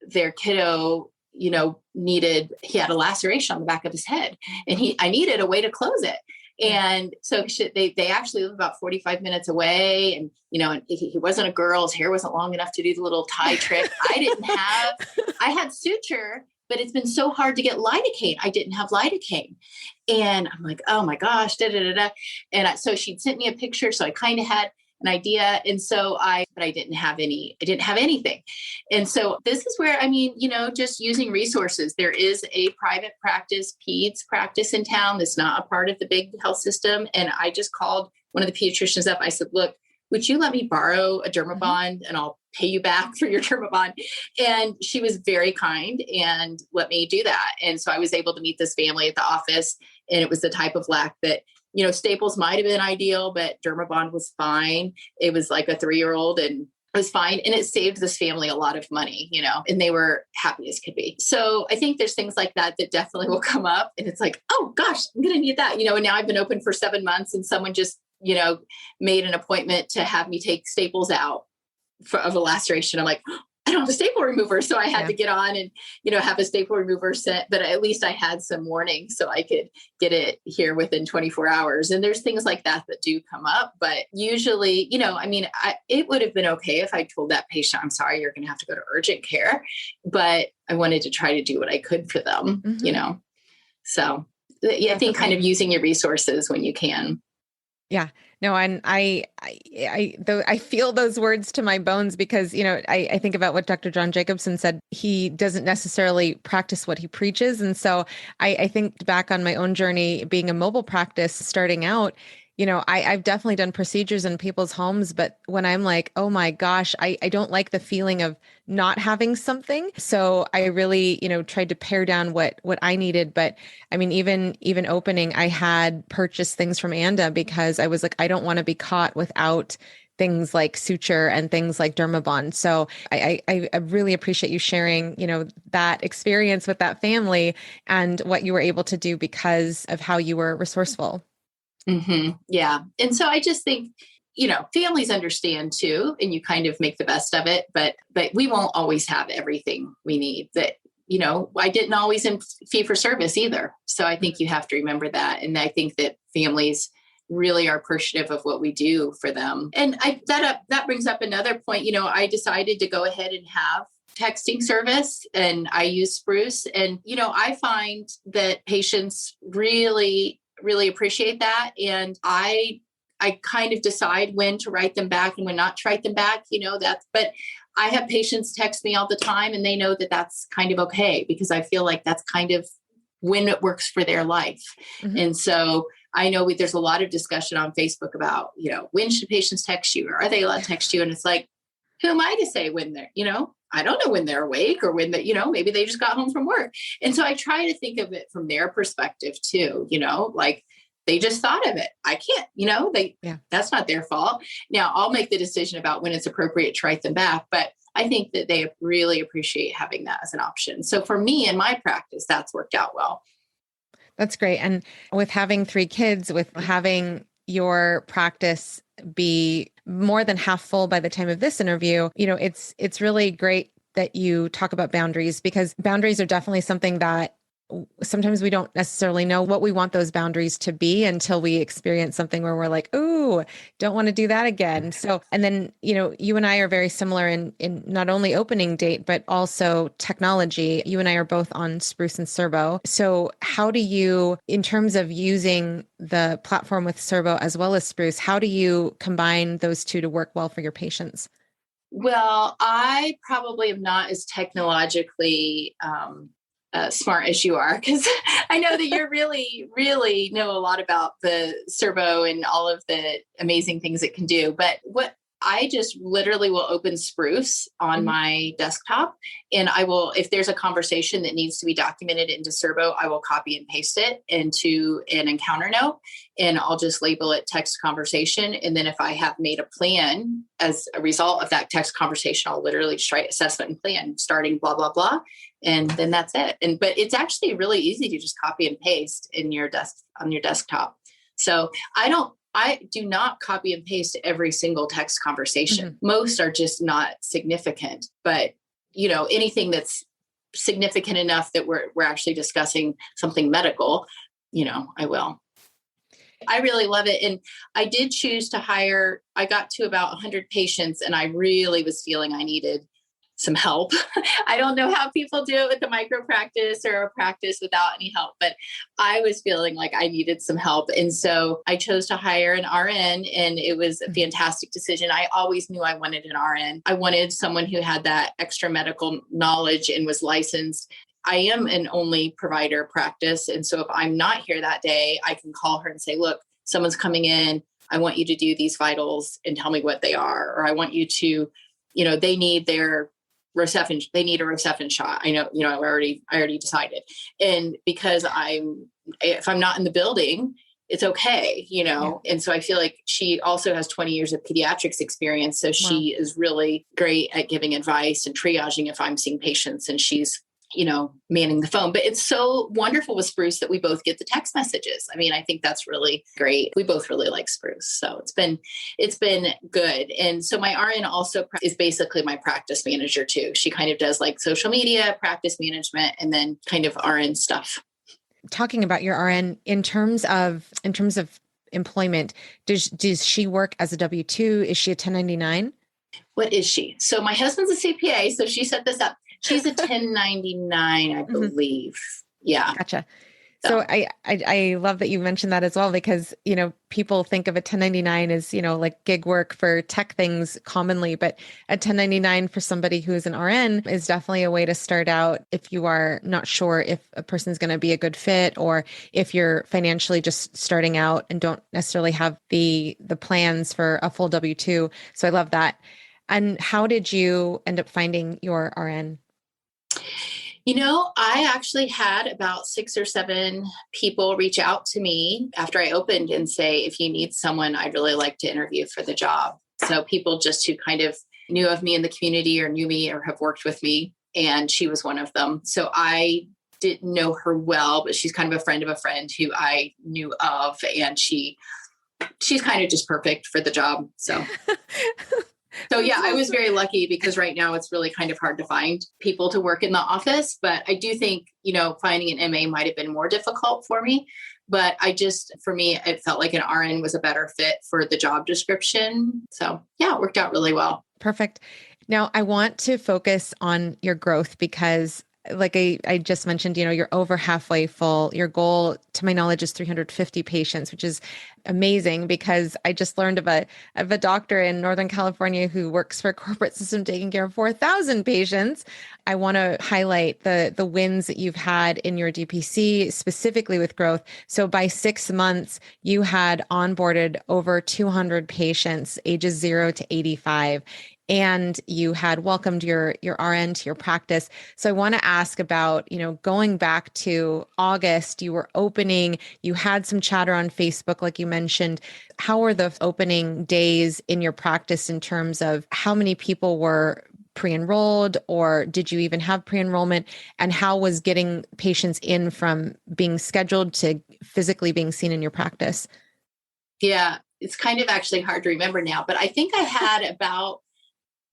their kiddo, he had a laceration on the back of his head and I needed a way to close it. And so they actually live about 45 minutes away. And, and he wasn't a girl. His hair wasn't long enough to do the little tie trick. I had suture, but it's been so hard to get lidocaine. I didn't have lidocaine. And I'm like, oh my gosh, da, da, da, da. And so she'd sent me a picture. So I kind of had an idea. And so but I didn't have anything. And so this is where, just using resources. There is a private practice, peds practice in town that's not a part of the big health system. And I just called one of the pediatricians up. I said, look, would you let me borrow a Dermabond and I'll pay you back for your Dermabond? And she was very kind and let me do that. And so I was able to meet this family at the office, and it was the type of lac that, staples might have been ideal, but Dermabond was fine. It was like a 3-year-old and it was fine. And it saved this family a lot of money, and they were happy as could be. So I think there's things like that definitely will come up. And it's like, oh gosh, I'm going to need that, and now I've been open for 7 months and someone just, made an appointment to have me take staples out of a laceration. I'm like, I don't have a staple remover. So I had to get on and, have a staple remover set, but at least I had some warning so I could get it here within 24 hours. And there's things like that do come up, but usually, it would have been okay if I told that patient, I'm sorry, you're going to have to go to urgent care, but I wanted to try to do what I could for them, So I think kind of using your resources when you can. Yeah, no, and I feel those words to my bones because, I think about what Dr. John Jacobson said. He doesn't necessarily practice what he preaches. And so I think back on my own journey, being a mobile practice, starting out, I've definitely done procedures in people's homes, but when I'm like, oh my gosh, I don't like the feeling of not having something. So I really, tried to pare down what I needed. But I mean, even opening, I had purchased things from Anda because I was like, I don't want to be caught without things like suture and things like Dermabond. So I really appreciate you sharing, that experience with that family and what you were able to do because of how you were resourceful. Mm-hmm. Yeah. And so I just think, families understand too, and you kind of make the best of it, but we won't always have everything we need. That, I didn't always in fee for service either. So I think you have to remember that. And I think that families really are appreciative of what we do for them. And that brings up another point. I decided to go ahead and have texting service and I use Spruce. And, I find that patients really appreciate that. And I kind of decide when to write them back and when not to write them back, but I have patients text me all the time and they know that that's kind of okay because I feel like that's kind of when it works for their life. Mm-hmm. And so I know there's a lot of discussion on Facebook about, when should patients text you or are they allowed to text you? And it's like, who am I to say when they're, I don't know when they're awake or when maybe they just got home from work. And so I try to think of it from their perspective too, like they just thought of it. I can't, that's not their fault. Now I'll make the decision about when it's appropriate to write them back, but I think that they really appreciate having that as an option. So for me in my practice, that's worked out well. That's great. And with having 3 kids, with having your practice be more than half full by the time of this interview, it's really great that you talk about boundaries because boundaries are definitely something that sometimes we don't necessarily know what we want those boundaries to be until we experience something where we're like, ooh, don't want to do that again. So, and then, you and I are very similar in not only opening date, but also technology. You and I are both on Spruce and Serbo. So how do you, in terms of using the platform with Serbo as well as Spruce, how do you combine those two to work well for your patients? Well, I probably am not as technologically smart as you are, because I know that you really know a lot about the Serbo and all of the amazing things it can do. But what I just literally will open Spruce on my desktop, and I will, if there's a conversation that needs to be documented into Serbo, I will copy and paste it into an encounter note, and I'll just label it text conversation. And then if I have made a plan as a result of that text conversation, I'll literally just write assessment and plan starting blah, blah, blah. and then that's it. But it's actually really easy to just copy and paste in your on your desktop. So I do not copy and paste every single text conversation. Mm-hmm. Most are just not significant, but anything that's significant enough that we're actually discussing something medical, I will. I really love it. And I did choose to hire, I got to about 100 patients and I really was feeling I needed some help. I don't know how people do it with a micro practice or a practice without any help, but I was feeling like I needed some help. And so I chose to hire an RN, and it was a fantastic decision. I always knew I wanted an RN. I wanted someone who had that extra medical knowledge and was licensed. I am an only provider practice. And so if I'm not here that day, I can call her and say, look, someone's coming in. I want you to do these vitals and tell me what they are. Or I want you to, they need their they need a Rocephin shot. I know, I already decided. And because if I'm not in the building, it's okay, Yeah. And so I feel like she also has 20 years of pediatrics experience. So she is really great at giving advice and triaging if I'm seeing patients, and she's, manning the phone. But it's so wonderful with Spruce that we both get the text messages. I mean, I think that's really great. We both really like Spruce. So it's been good. And so my RN also is basically my practice manager too. She kind of does like social media, practice management, and then kind of RN stuff. Talking about your RN in terms of employment, does she work as a W-2? Is she a 1099? What is she? So my husband's a CPA. So she set this up. She's a 1099, I believe. Yeah. Gotcha. So I love that you mentioned that as well, because, people think of a 1099 as, like gig work for tech things commonly, but a 1099 for somebody who is an RN is definitely a way to start out if you are not sure if a person's going to be a good fit, or if you're financially just starting out and don't necessarily have the plans for a full W-2. So I love that. And how did you end up finding your RN? I actually had about 6 or 7 people reach out to me after I opened and say, if you need someone, I'd really like to interview for the job. So people just who kind of knew of me in the community or knew me or have worked with me. And she was one of them. So I didn't know her well, but she's kind of a friend of a friend who I knew of. And she's kind of just perfect for the job. So yeah, I was very lucky, because right now it's really kind of hard to find people to work in the office. But I do think, finding an MA might have been more difficult for me. But for me, it felt like an RN was a better fit for the job description. So yeah, it worked out really well. Perfect. Now I want to focus on your growth, because like I just mentioned, you're over halfway full. Your goal, to my knowledge, is 350 patients, which is amazing, because I just learned of a doctor in Northern California who works for a corporate system taking care of 4,000 patients. I want to highlight the wins that you've had in your DPC, specifically with growth. So by 6 months, you had onboarded over 200 patients, ages 0 to 85. And you had welcomed your RN to your practice. So I want to ask about, going back to August, you were opening, you had some chatter on Facebook, like you mentioned. How were the opening days in your practice in terms of how many people were pre-enrolled, or did you even have pre-enrollment? And how was getting patients in from being scheduled to physically being seen in your practice? Yeah, it's kind of actually hard to remember now, but I think I had about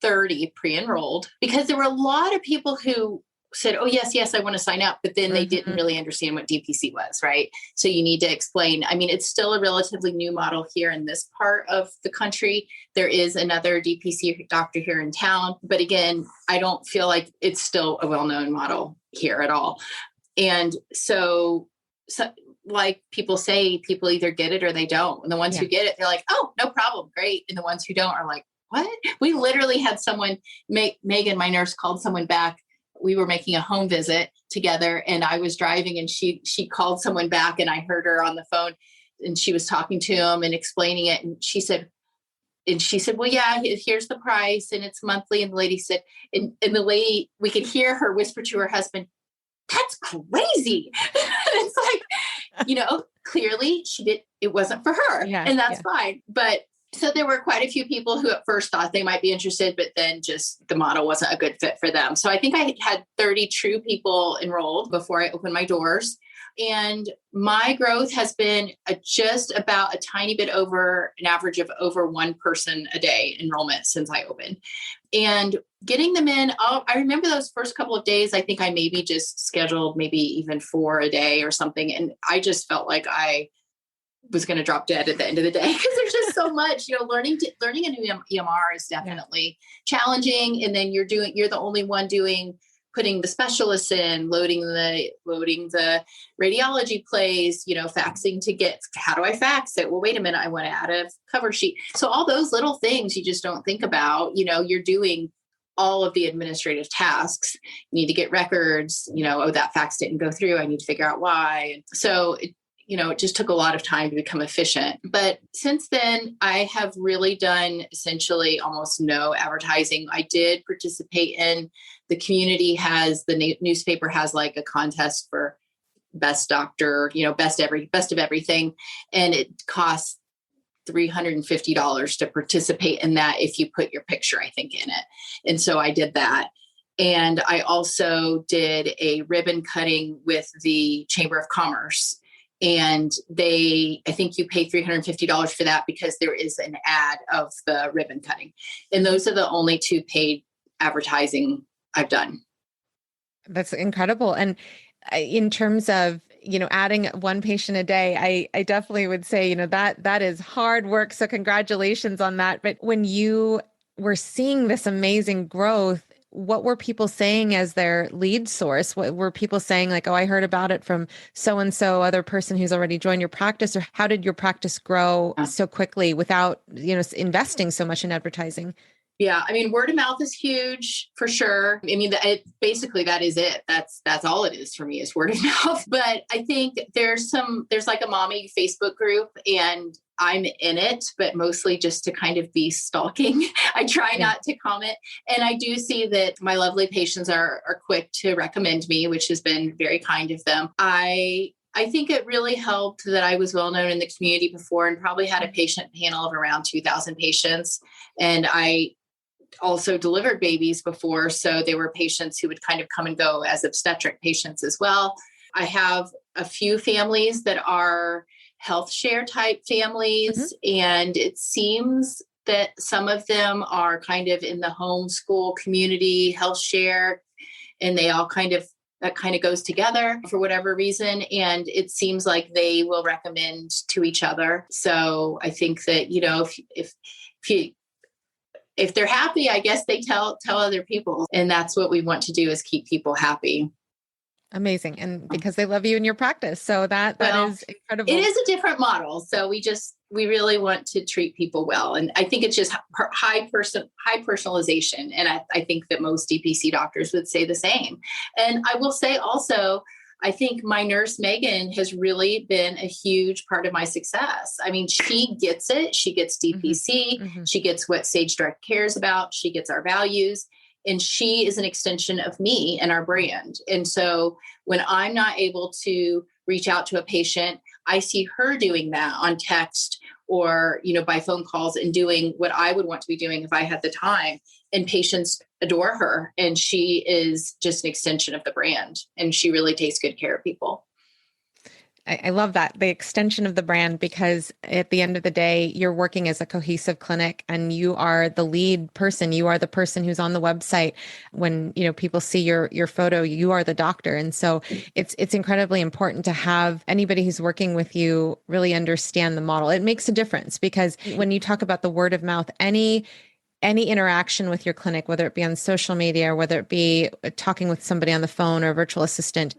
30 pre-enrolled, because there were a lot of people who said, oh, yes, I want to sign up. But then they didn't really understand what DPC was, right? So you need to explain. I mean, it's still a relatively new model here in this part of the country. There is another DPC doctor here in town. But again, I don't feel like it's still a well-known model here at all. And so like people say, people either get it or they don't. And the ones who get it, they're like, oh, no problem. Great. And the ones who don't are like, what? We literally had someone, Megan, my nurse, called someone back. We were making a home visit together, and I was driving, and she called someone back, and I heard her on the phone, and she was talking to him and explaining it. And she said, well, yeah, here's the price, and it's monthly. And the lady said, and the lady, we could hear her whisper to her husband, that's crazy. It's like, clearly it wasn't for her, and that's fine. But So there were quite a few people who at first thought they might be interested, but then just the model wasn't a good fit for them. So I think I had 30 true people enrolled before I opened my doors. And my growth has been just about a tiny bit over an average of over one person a day enrollment since I opened. And getting them in, I remember those first couple of days, I think I maybe just scheduled maybe even 4 a day or something. And I just felt like I was going to drop dead at the end of the day because there's just so much, learning a new EMR is definitely challenging. And then you're the only one putting the specialists in, loading the radiology plays, faxing to get, how do I fax it? Well, wait a minute, I want to add a cover sheet. So all those little things you just don't think about, you're doing all of the administrative tasks. You need to get records, that fax didn't go through. I need to figure out why. And so it just took a lot of time to become efficient. But since then, I have really done essentially almost no advertising. I did participate in the community the newspaper has like a contest for best doctor, best of everything. And it costs $350 to participate in that if you put your picture, I think, in it. And so I did that. And I also did a ribbon cutting with the Chamber of Commerce. And I think you pay $350 for that because there is an ad of the ribbon cutting. And those are the only 2 paid advertising I've done. That's incredible. And in terms of, adding one patient a day, I definitely would say, that is hard work. So congratulations on that. But when you were seeing this amazing growth, what were people saying as their lead source? What were people saying like, oh, I heard about it from so-and-so other person who's already joined your practice? Or how did your practice grow so quickly without, investing so much in advertising? Yeah. I mean, word of mouth is huge for sure. I mean, basically that is it. That's all it is for me is word of mouth. But I think there's like a mommy Facebook group and I'm in it, but mostly just to kind of be stalking. I try not to comment. And I do see that my lovely patients are quick to recommend me, which has been very kind of them. I think it really helped that I was well known in the community before and probably had a patient panel of around 2,000 patients. And I also delivered babies before. So there were patients who would kind of come and go as obstetric patients as well. I have a few families that are health share type families. And it seems that some of them are kind of in the homeschool community health share, and they all that kind of goes together for whatever reason. And it seems like they will recommend to each other. So I think that, if they're happy, I guess they tell other people. And that's what we want to do is keep people happy. Amazing. And because they love you in your practice. So that is incredible. It is a different model. So we really want to treat people well. And I think it's just high personalization. And I think that most DPC doctors would say the same. And I will say also, I think my nurse, Megan, has really been a huge part of my success. I mean, she gets it. She gets DPC. She gets what Sage Direct cares about. She gets our values. And she is an extension of me and our brand. And so when I'm not able to reach out to a patient, I see her doing that on text or, by phone calls and doing what I would want to be doing if I had the time. And patients adore her. And she is just an extension of the brand. And she really takes good care of people. I love that, the extension of the brand, because at the end of the day, you're working as a cohesive clinic and you are the lead person. You are the person who's on the website. When, people see your photo, you are the doctor. And so it's incredibly important to have anybody who's working with you really understand the model. It makes a difference because when you talk about the word of mouth, any interaction with your clinic, whether it be on social media or whether it be talking with somebody on the phone or a virtual assistant,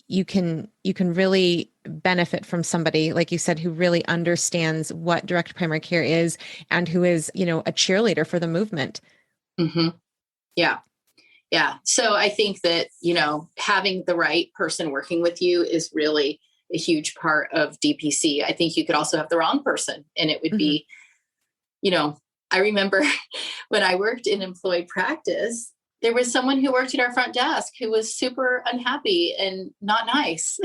you can really benefit from somebody, like you said, who really understands what direct primary care is and who is, a cheerleader for the movement. Yeah. Yeah. So I think that, having the right person working with you is really a huge part of DPC. I think you could also have the wrong person and it would be, I remember when I worked in employed practice, there was someone who worked at our front desk who was super unhappy and not nice.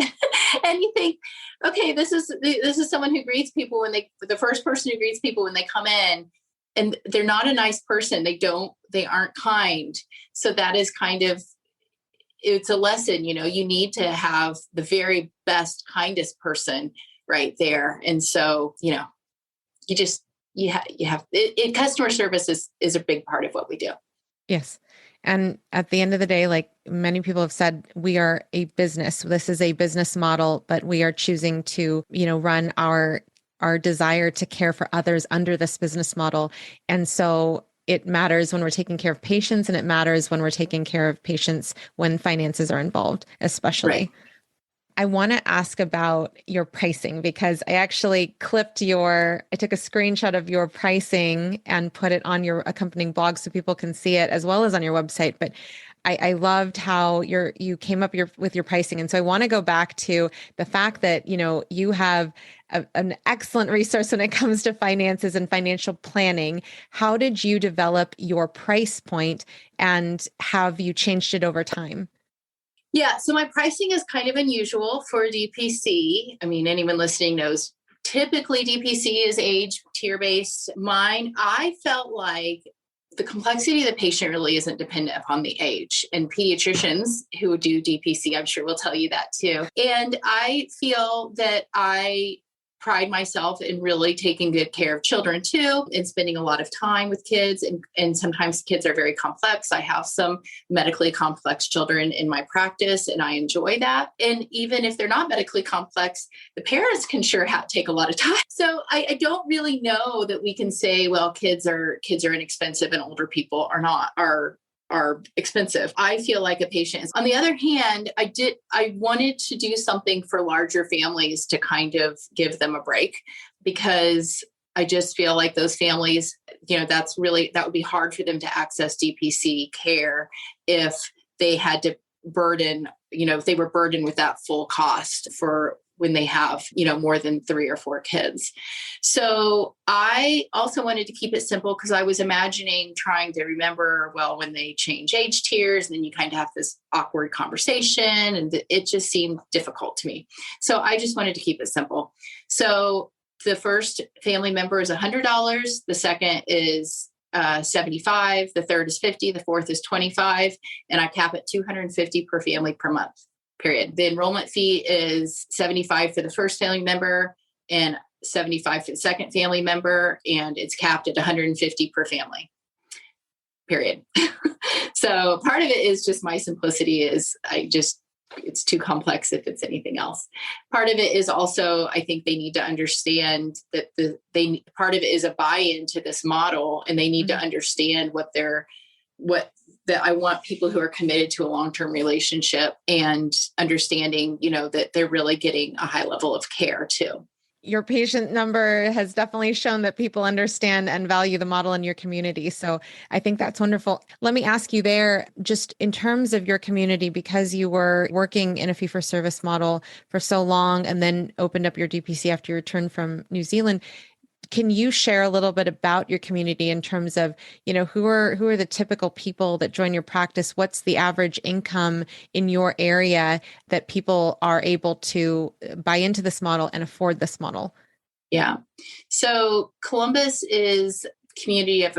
And you think, okay, this is someone who greets people when the first person who greets people when they come in, and they're not a nice person. They aren't kind. So that is kind of, it's a lesson, you need to have the very best, kindest person right there. And so, you have customer service is a big part of what we do. Yes. And at the end of the day, like many people have said, we are a business. This is a business model, but we are choosing to, run our desire to care for others under this business model. And so it matters when we're taking care of patients, and it matters when we're taking care of patients when finances are involved, especially. Right. I want to ask about your pricing, because I actually I took a screenshot of your pricing and put it on your accompanying blog so people can see it, as well as on your website. But I loved how you came up with your pricing. And so I want to go back to the fact that, you have an excellent resource when it comes to finances and financial planning. How did you develop your price point, and have you changed it over time? Yeah. So my pricing is kind of unusual for DPC. I mean, anyone listening knows typically DPC is age tier-based. Mine, I felt like the complexity of the patient really isn't dependent upon the age. And pediatricians who do DPC, I'm sure will tell you that too. And I feel that I pride myself in really taking good care of children too, and spending a lot of time with kids. And sometimes kids are very complex. I have some medically complex children in my practice, and I enjoy that. And even if they're not medically complex, the parents can sure take a lot of time. So I don't really know that we can say, well, kids are inexpensive and older people are expensive. I feel like a patient is. On the other hand, I wanted to do something for larger families to kind of give them a break, because I just feel like those families, that would be hard for them to access DPC care if they had to if they were burdened with that full cost for when they have, more than 3 or 4 kids. So I also wanted to keep it simple, because I was imagining trying to remember, well, when they change age tiers, and then you kind of have this awkward conversation, and it just seemed difficult to me. So I just wanted to keep it simple. So the first family member is $100. The second is $75. The third is $50. The fourth is $25. And I cap at $250 per family per month. Period. The enrollment fee is $75 for the first family member and $75 for the second family member, and it's capped at $150 per family. Period. So part of it is just my simplicity it's too complex if it's anything else. Part of it is also, I think they need to understand that part of it is a buy-in to this model, and they need to understand that I want people who are committed to a long-term relationship, and understanding, that they're really getting a high level of care too. Your patient number has definitely shown that people understand and value the model in your community. So I think that's wonderful. Let me ask you there, just in terms of your community, because you were working in a fee-for-service model for so long and then opened up your DPC after you returned from New Zealand. Can you share a little bit about your community in terms of, who are the typical people that join your practice? What's the average income in your area that people are able to buy into this model and afford this model? Yeah. So Columbus is a community of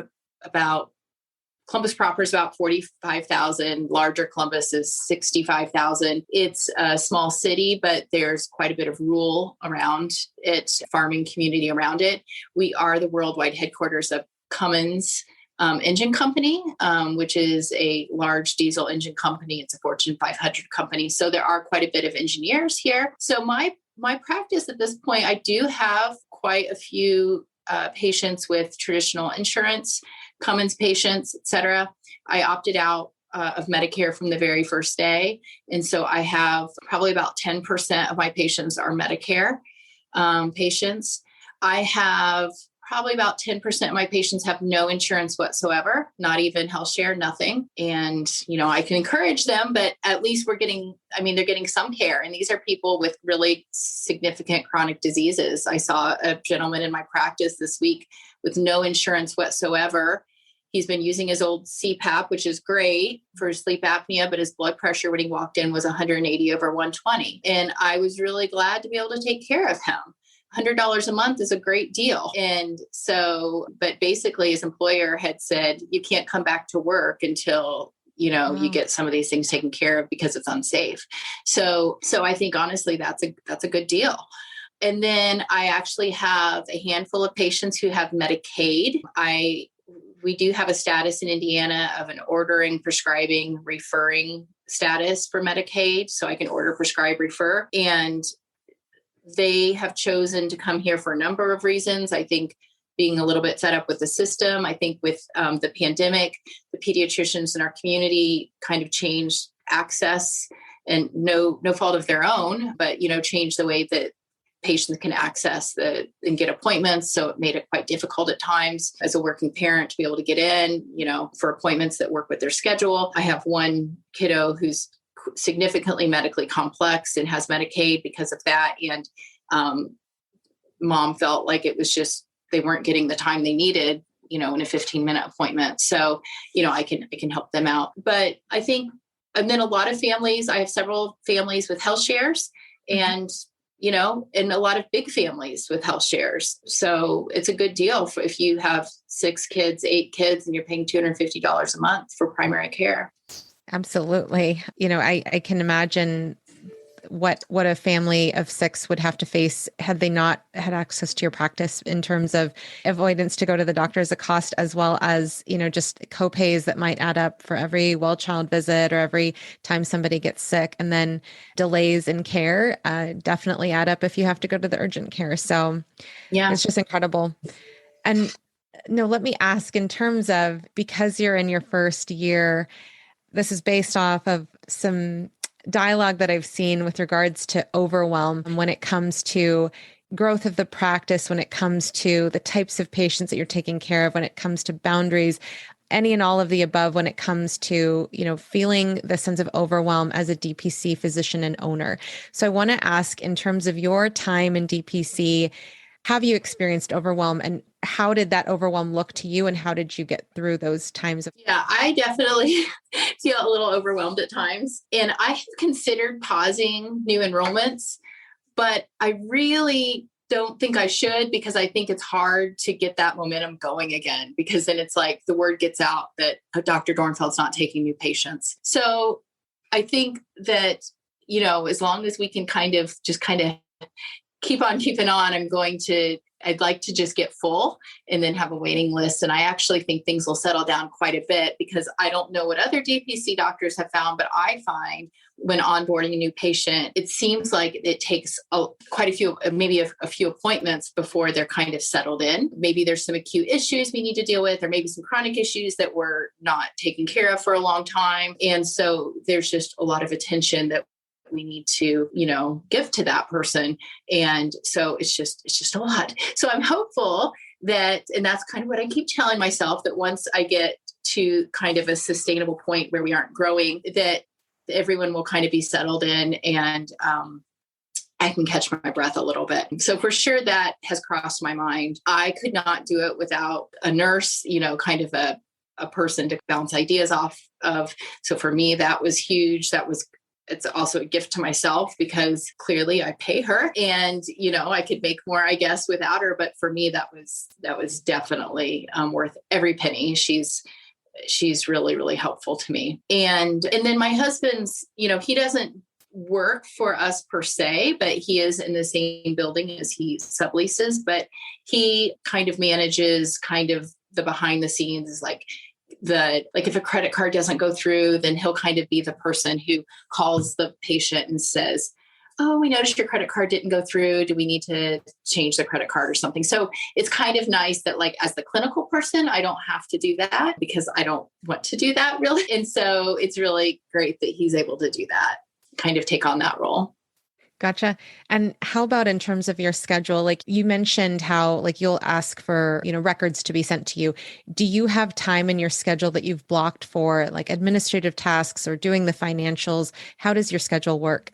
Columbus proper is about 45,000. Larger Columbus is 65,000. It's a small city, but there's quite a bit of rural around it, farming community around it. We are the worldwide headquarters of Cummins Engine Company, which is a large diesel engine company. It's a Fortune 500 company. So there are quite a bit of engineers here. So my practice at this point, I do have quite a few patients with traditional insurance, Cummins patients, et cetera. I opted out of Medicare from the very first day. And so I have probably about 10% of my patients are Medicare patients. I have probably about 10% of my patients have no insurance whatsoever, not even health share, nothing. And, I can encourage them, but at least they're getting some care. And these are people with really significant chronic diseases. I saw a gentleman in my practice this week with no insurance whatsoever. He's been using his old CPAP, which is great for sleep apnea, but his blood pressure when he walked in was 180 over 120. And I was really glad to be able to take care of him. $100 a month is a great deal. And so, but basically his employer had said, you can't come back to work until, you get some of these things taken care of because it's unsafe. So I think honestly, that's a good deal. And then I actually have a handful of patients who have Medicaid. We do have a status in Indiana of an ordering, prescribing, referring status for Medicaid. So I can order, prescribe, refer. And they have chosen to come here for a number of reasons. I think being a little bit fed up with the system. I think with the pandemic, the pediatricians in our community kind of changed access, and no fault of their own, but, changed the way that patients can access and get appointments. So it made it quite difficult at times as a working parent to be able to get in, for appointments that work with their schedule. I have one kiddo who's significantly medically complex and has Medicaid because of that. And mom felt like it was just, they weren't getting the time they needed, in a 15-minute appointment. So, I can help them out. But I think, and then a lot of families, I have several families with health shares and, and a lot of big families with health shares. So it's a good deal if you have 6 kids, 8 kids, and you're paying $250 a month for primary care. Absolutely. I can imagine what a family of 6 would have to face had they not had access to your practice in terms of avoidance to go to the doctor as a cost, as well as, just copays that might add up for every well-child visit or every time somebody gets sick. And then delays in care definitely add up if you have to go to the urgent care. So yeah, it's just incredible. And no, let me ask, in terms of, because you're in your first year, this is based off of some dialogue that I've seen with regards to overwhelm when it comes to growth of the practice, when it comes to the types of patients that you're taking care of, when it comes to boundaries, any and all of the above, when it comes to, feeling the sense of overwhelm as a DPC physician and owner. So I want to ask, in terms of your time in DPC, have you experienced overwhelm, and how did that overwhelm look to you, and how did you get through those times? Yeah, I definitely feel a little overwhelmed at times. And I have considered pausing new enrollments, but I really don't think I should, because I think it's hard to get that momentum going again, because then it's like the word gets out that Dr. Dornfeld's not taking new patients. So I think that, as long as we can kind of keep on keeping on, I'd like to just get full and then have a waiting list. And I actually think things will settle down quite a bit, because I don't know what other DPC doctors have found, but I find when onboarding a new patient, it seems like it takes quite a few, maybe a few appointments before they're kind of settled in. Maybe there's some acute issues we need to deal with, or maybe some chronic issues that we're not taken care of for a long time. And so there's just a lot of attention that we need to, give to that person. And so it's just a lot. So I'm hopeful that, and that's kind of what I keep telling myself, that once I get to kind of a sustainable point where we aren't growing, that everyone will kind of be settled in, and I can catch my breath a little bit. So for sure that has crossed my mind. I could not do it without a nurse, kind of a person to bounce ideas off of. So for me, that was huge. It's also a gift to myself, because clearly I pay her, and, I could make more, I guess, without her. But for me, that was definitely worth every penny. She's really, really helpful to me. And then my husband's, he doesn't work for us per se, but he is in the same building as he subleases, but he kind of manages kind of the behind the scenes, like if a credit card doesn't go through, then he'll kind of be the person who calls the patient and says, "Oh, we noticed your credit card didn't go through. Do we need to change the credit card or something?" So it's kind of nice that, like, as the clinical person, I don't have to do that, because I don't want to do that really. And so it's really great that he's able to do that, kind of take on that role. Gotcha. And how about in terms of your schedule? Like you mentioned how you'll ask for, records to be sent to you. Do you have time in your schedule that you've blocked for administrative tasks or doing the financials? How does your schedule work?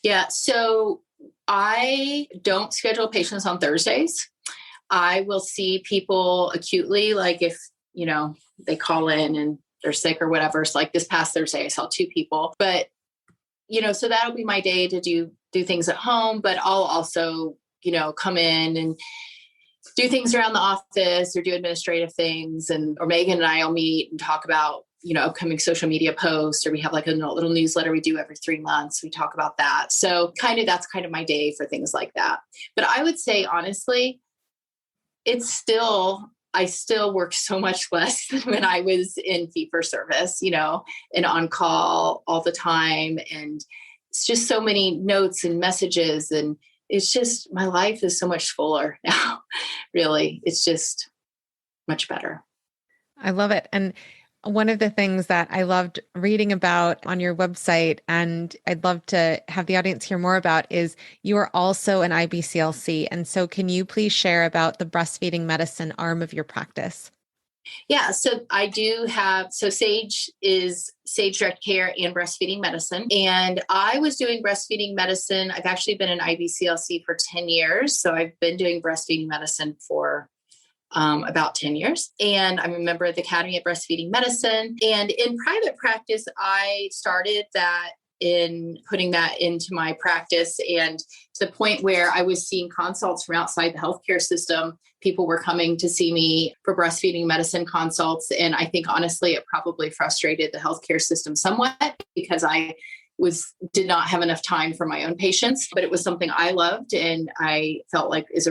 Yeah. So I don't schedule patients on Thursdays. I will see people acutely, like if they call in and they're sick or whatever. So like this past Thursday, I saw 2 people, but, so that'll be my day to do things at home, but I'll also, come in and do things around the office or do administrative things. Or Megan and I will meet and talk about, upcoming social media posts, or we have like a little newsletter we do every 3 months. We talk about that. So that's kind of my day for things like that. But I would say, honestly, I still work so much less than when I was in fee for service, and on call all the time. And it's just so many notes and messages. And it's just, my life is so much fuller now. Really. It's just much better. I love it. And one of the things that I loved reading about on your website, and I'd love to have the audience hear more about, is you are also an IBCLC. And so can you please share about the breastfeeding medicine arm of your practice? Yeah. So I do have, Sage is Sage Direct Care and Breastfeeding Medicine. And I was doing breastfeeding medicine. I've actually been an IBCLC for 10 years. So I've been doing breastfeeding medicine for about 10 years. And I'm a member of the Academy of Breastfeeding Medicine. And in private practice, I started that in putting that into my practice, and to the point where I was seeing consults from outside the healthcare system. People were coming to see me for breastfeeding medicine consults. And I think honestly, it probably frustrated the healthcare system somewhat because I did not have enough time for my own patients, but it was something I loved and I felt like there's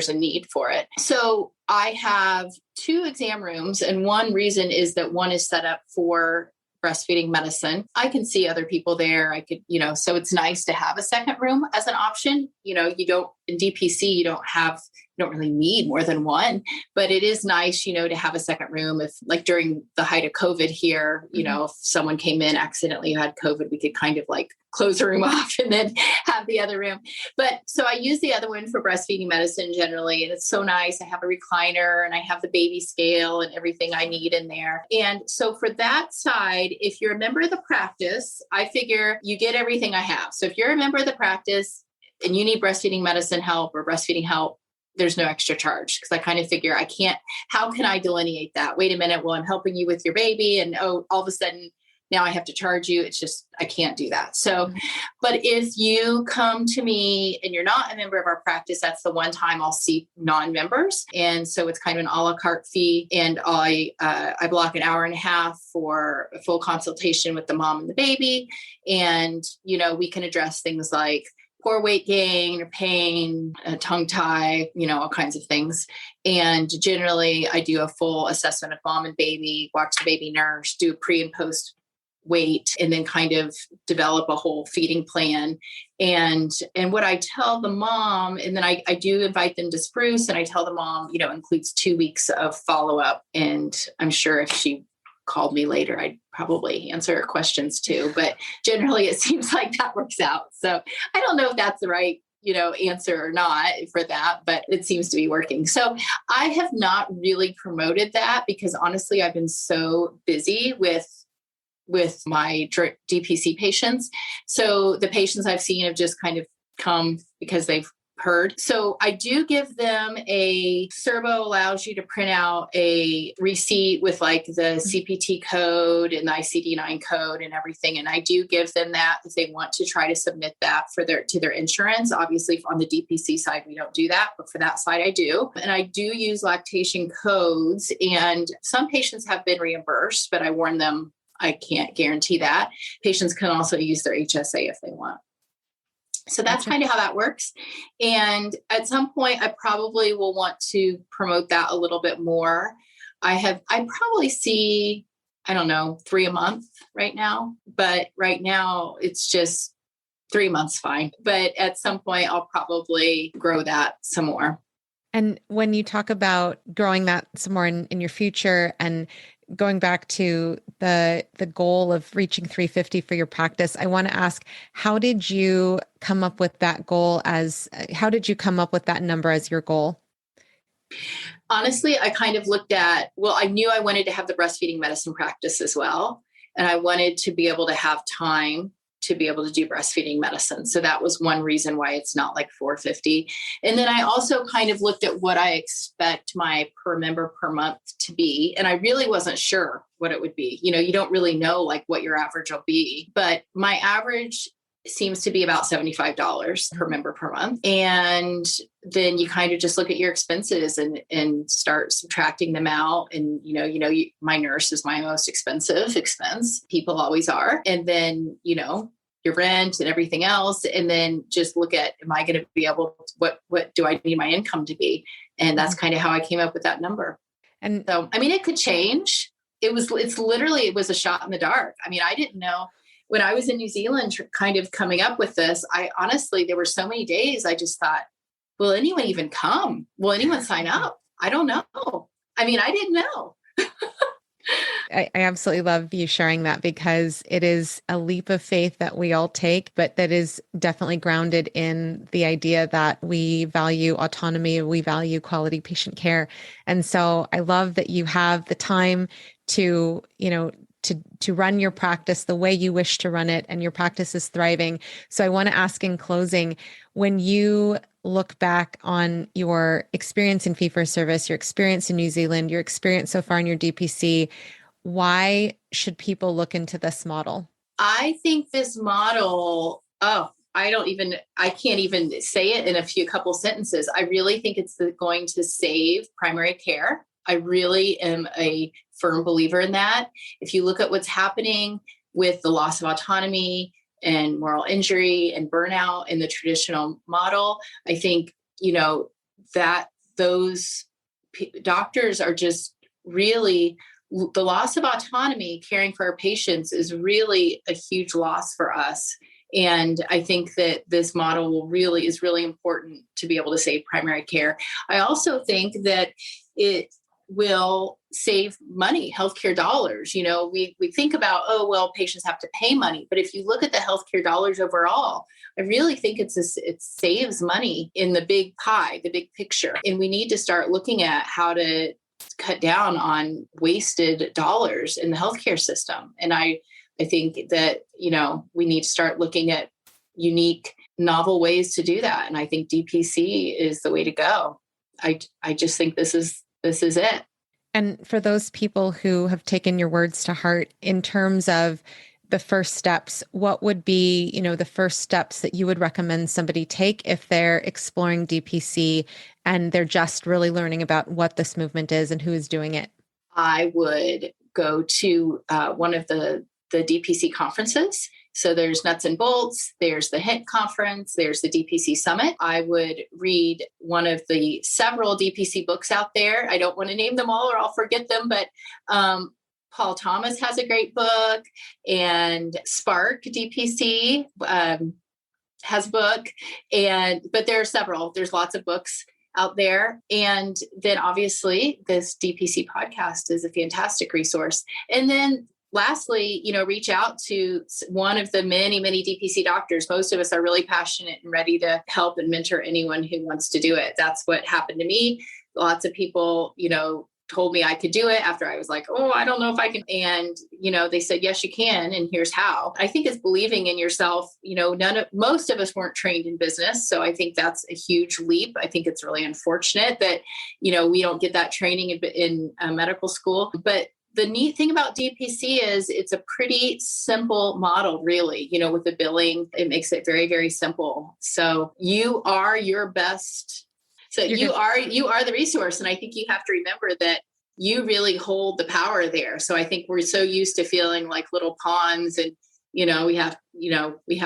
a need for it. So I have 2 exam rooms, and one reason is that one is set up for breastfeeding medicine. I can see other people there. I could, so it's nice to have a second room as an option. In DPC, you don't really need more than one, but it is nice, to have a second room. If like during the height of COVID here, if someone came in accidentally who had COVID, we could kind of like close the room off and then have the other room. But so I use the other one for breastfeeding medicine generally. And it's so nice. I have a recliner and I have the baby scale and everything I need in there. And so for that side, if you're a member of the practice, I figure you get everything I have. So if you're a member of the practice and you need breastfeeding medicine help or breastfeeding help, there's no extra charge, because I kind of figure how can I delineate that? Wait a minute. Well, I'm helping you with your baby and all of a sudden now I have to charge you. It's just, I can't do that. So, but if you come to me and you're not a member of our practice, that's the one time I'll see non-members. And so it's kind of an a la carte fee. And I block an hour and a half for a full consultation with the mom and the baby. And, we can address things like poor weight gain or pain, tongue tie, all kinds of things. And generally I do a full assessment of mom and baby, watch the baby nurse, do a pre and post weight, and then kind of develop a whole feeding plan. And what I tell the mom, and then I do invite them to Spruce, and I tell the mom, includes 2 weeks of follow-up. And I'm sure if she called me later, I'd probably answer her questions too. But generally it seems like that works out. So I don't know if that's the right, answer or not for that, but it seems to be working. So I have not really promoted that because honestly, I've been so busy with my DPC patients. So the patients I've seen have just kind of come because they've heard. So I do give them Serbo allows you to print out a receipt with like the CPT code and the ICD-9 code and everything. And I do give them that if they want to try to submit that to their insurance. Obviously on the DPC side, we don't do that, but for that side I do. And I do use lactation codes, and some patients have been reimbursed, but I warn them I can't guarantee that. Patients can also use their HSA if they want. So that's kind of how that works. And at some point, I probably will want to promote that a little bit more. I probably see, 3 a month right now, but right now it's just 3 months fine. But at some point, I'll probably grow that some more. And when you talk about growing that some more in your future and going back to the goal of reaching 350 for your practice, I want to ask, how did you come up with that number as your goal? Honestly, I kind of looked at, I knew I wanted to have the breastfeeding medicine practice as well. And I wanted to be able to have time to be able to do breastfeeding medicine. So that was one reason why it's not like $450. And then I also kind of looked at what I expect my per member per month to be. And I really wasn't sure what it would be. You don't really know like what your average will be, but my average seems to be about $75 per member per month. And then you kind of just look at your expenses and start subtracting them out. And, my nurse is my most expensive expense. People always are. And then, your rent and everything else. And then just look at, am I going to be able to, what do I need my income to be? And that's kind of how I came up with that number. And so, it could change. It was a shot in the dark. I didn't know. When I was in New Zealand, kind of coming up with this, there were so many days I just thought, will anyone even come? Will anyone sign up? I don't know. I didn't know. I absolutely love you sharing that, because it is a leap of faith that we all take, but that is definitely grounded in the idea that we value autonomy, we value quality patient care. And so I love that you have the time to run your practice the way you wish to run it, and your practice is thriving. So I want to ask in closing, when you look back on your experience in fee-for-service, your experience in New Zealand, your experience so far in your DPC, why should people look into this model? I think this model, I can't even say it in a couple sentences. I really think it's going to save primary care. I really am a firm believer in that. If you look at what's happening with the loss of autonomy and moral injury and burnout in the traditional model, I think, that those doctors are just really, the loss of autonomy caring for our patients is really a huge loss for us. And I think that this model is really important to be able to save primary care. I also think that it will save money, healthcare dollars. We think about, patients have to pay money. But if you look at the healthcare dollars overall, I really think it saves money in the big pie, the big picture. And we need to start looking at how to cut down on wasted dollars in the healthcare system. And I think that, we need to start looking at unique, novel ways to do that. And I think DPC is the way to go. I just think this is it. And for those people who have taken your words to heart, in terms of the first steps, what would be, the first steps that you would recommend somebody take if they're exploring DPC and they're just really learning about what this movement is and who is doing it? I would go to one of the DPC conferences. So there's Nuts and Bolts, there's the HIT conference, there's the DPC Summit. I would read one of the several DPC books out there. I don't want to name them all or I'll forget them, but Paul Thomas has a great book, and Spark DPC has a book, but there are several. There's lots of books out there. And then obviously this DPC podcast is a fantastic resource. And then lastly, reach out to one of the many, many DPC doctors. Most of us are really passionate and ready to help and mentor anyone who wants to do it. That's what happened to me. Lots of people, told me I could do it after I was like, I don't know if I can. And, they said, yes, you can. And here's how. I think it's believing in yourself. Most of us weren't trained in business. So I think that's a huge leap. I think it's really unfortunate that, we don't get that training in medical school. But the neat thing about DPC is it's a pretty simple model, really, with the billing. It makes it very, very simple. So you are your best. So you are the resource. And I think you have to remember that you really hold the power there. So I think we're so used to feeling like little pawns and, we have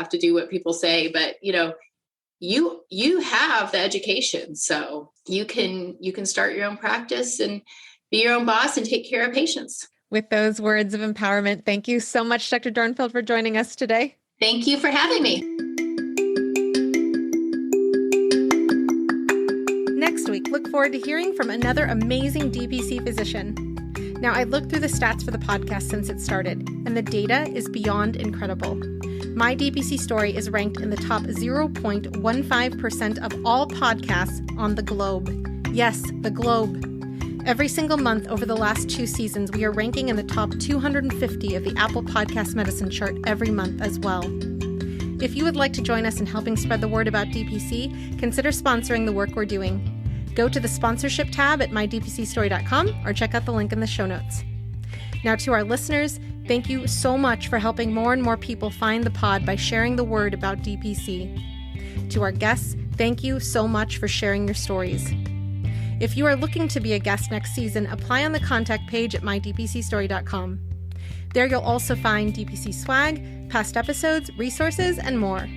to do what people say, but, you have the education. So you can start your own practice and be your own boss and take care of patients. With those words of empowerment, thank you so much, Dr. Dornfeld, for joining us today. Thank you for having me. Next week, look forward to hearing from another amazing DPC physician. Now, I looked through the stats for the podcast since it started, and the data is beyond incredible. My DPC Story is ranked in the top 0.15% of all podcasts on the globe. Yes, the globe. Every single month over the last 2 seasons, we are ranking in the top 250 of the Apple Podcast Medicine chart every month as well. If you would like to join us in helping spread the word about DPC, consider sponsoring the work we're doing. Go to the sponsorship tab at mydpcstory.com or check out the link in the show notes. Now, to our listeners, thank you so much for helping more and more people find the pod by sharing the word about DPC. To our guests, thank you so much for sharing your stories. If you are looking to be a guest next season, apply on the contact page at mydpcstory.com. There you'll also find DPC swag, past episodes, resources, and more.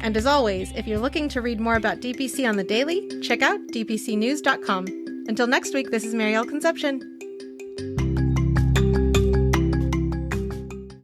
And as always, if you're looking to read more about DPC on the daily, check out dpcnews.com. Until next week, this is Marielle Concepcion.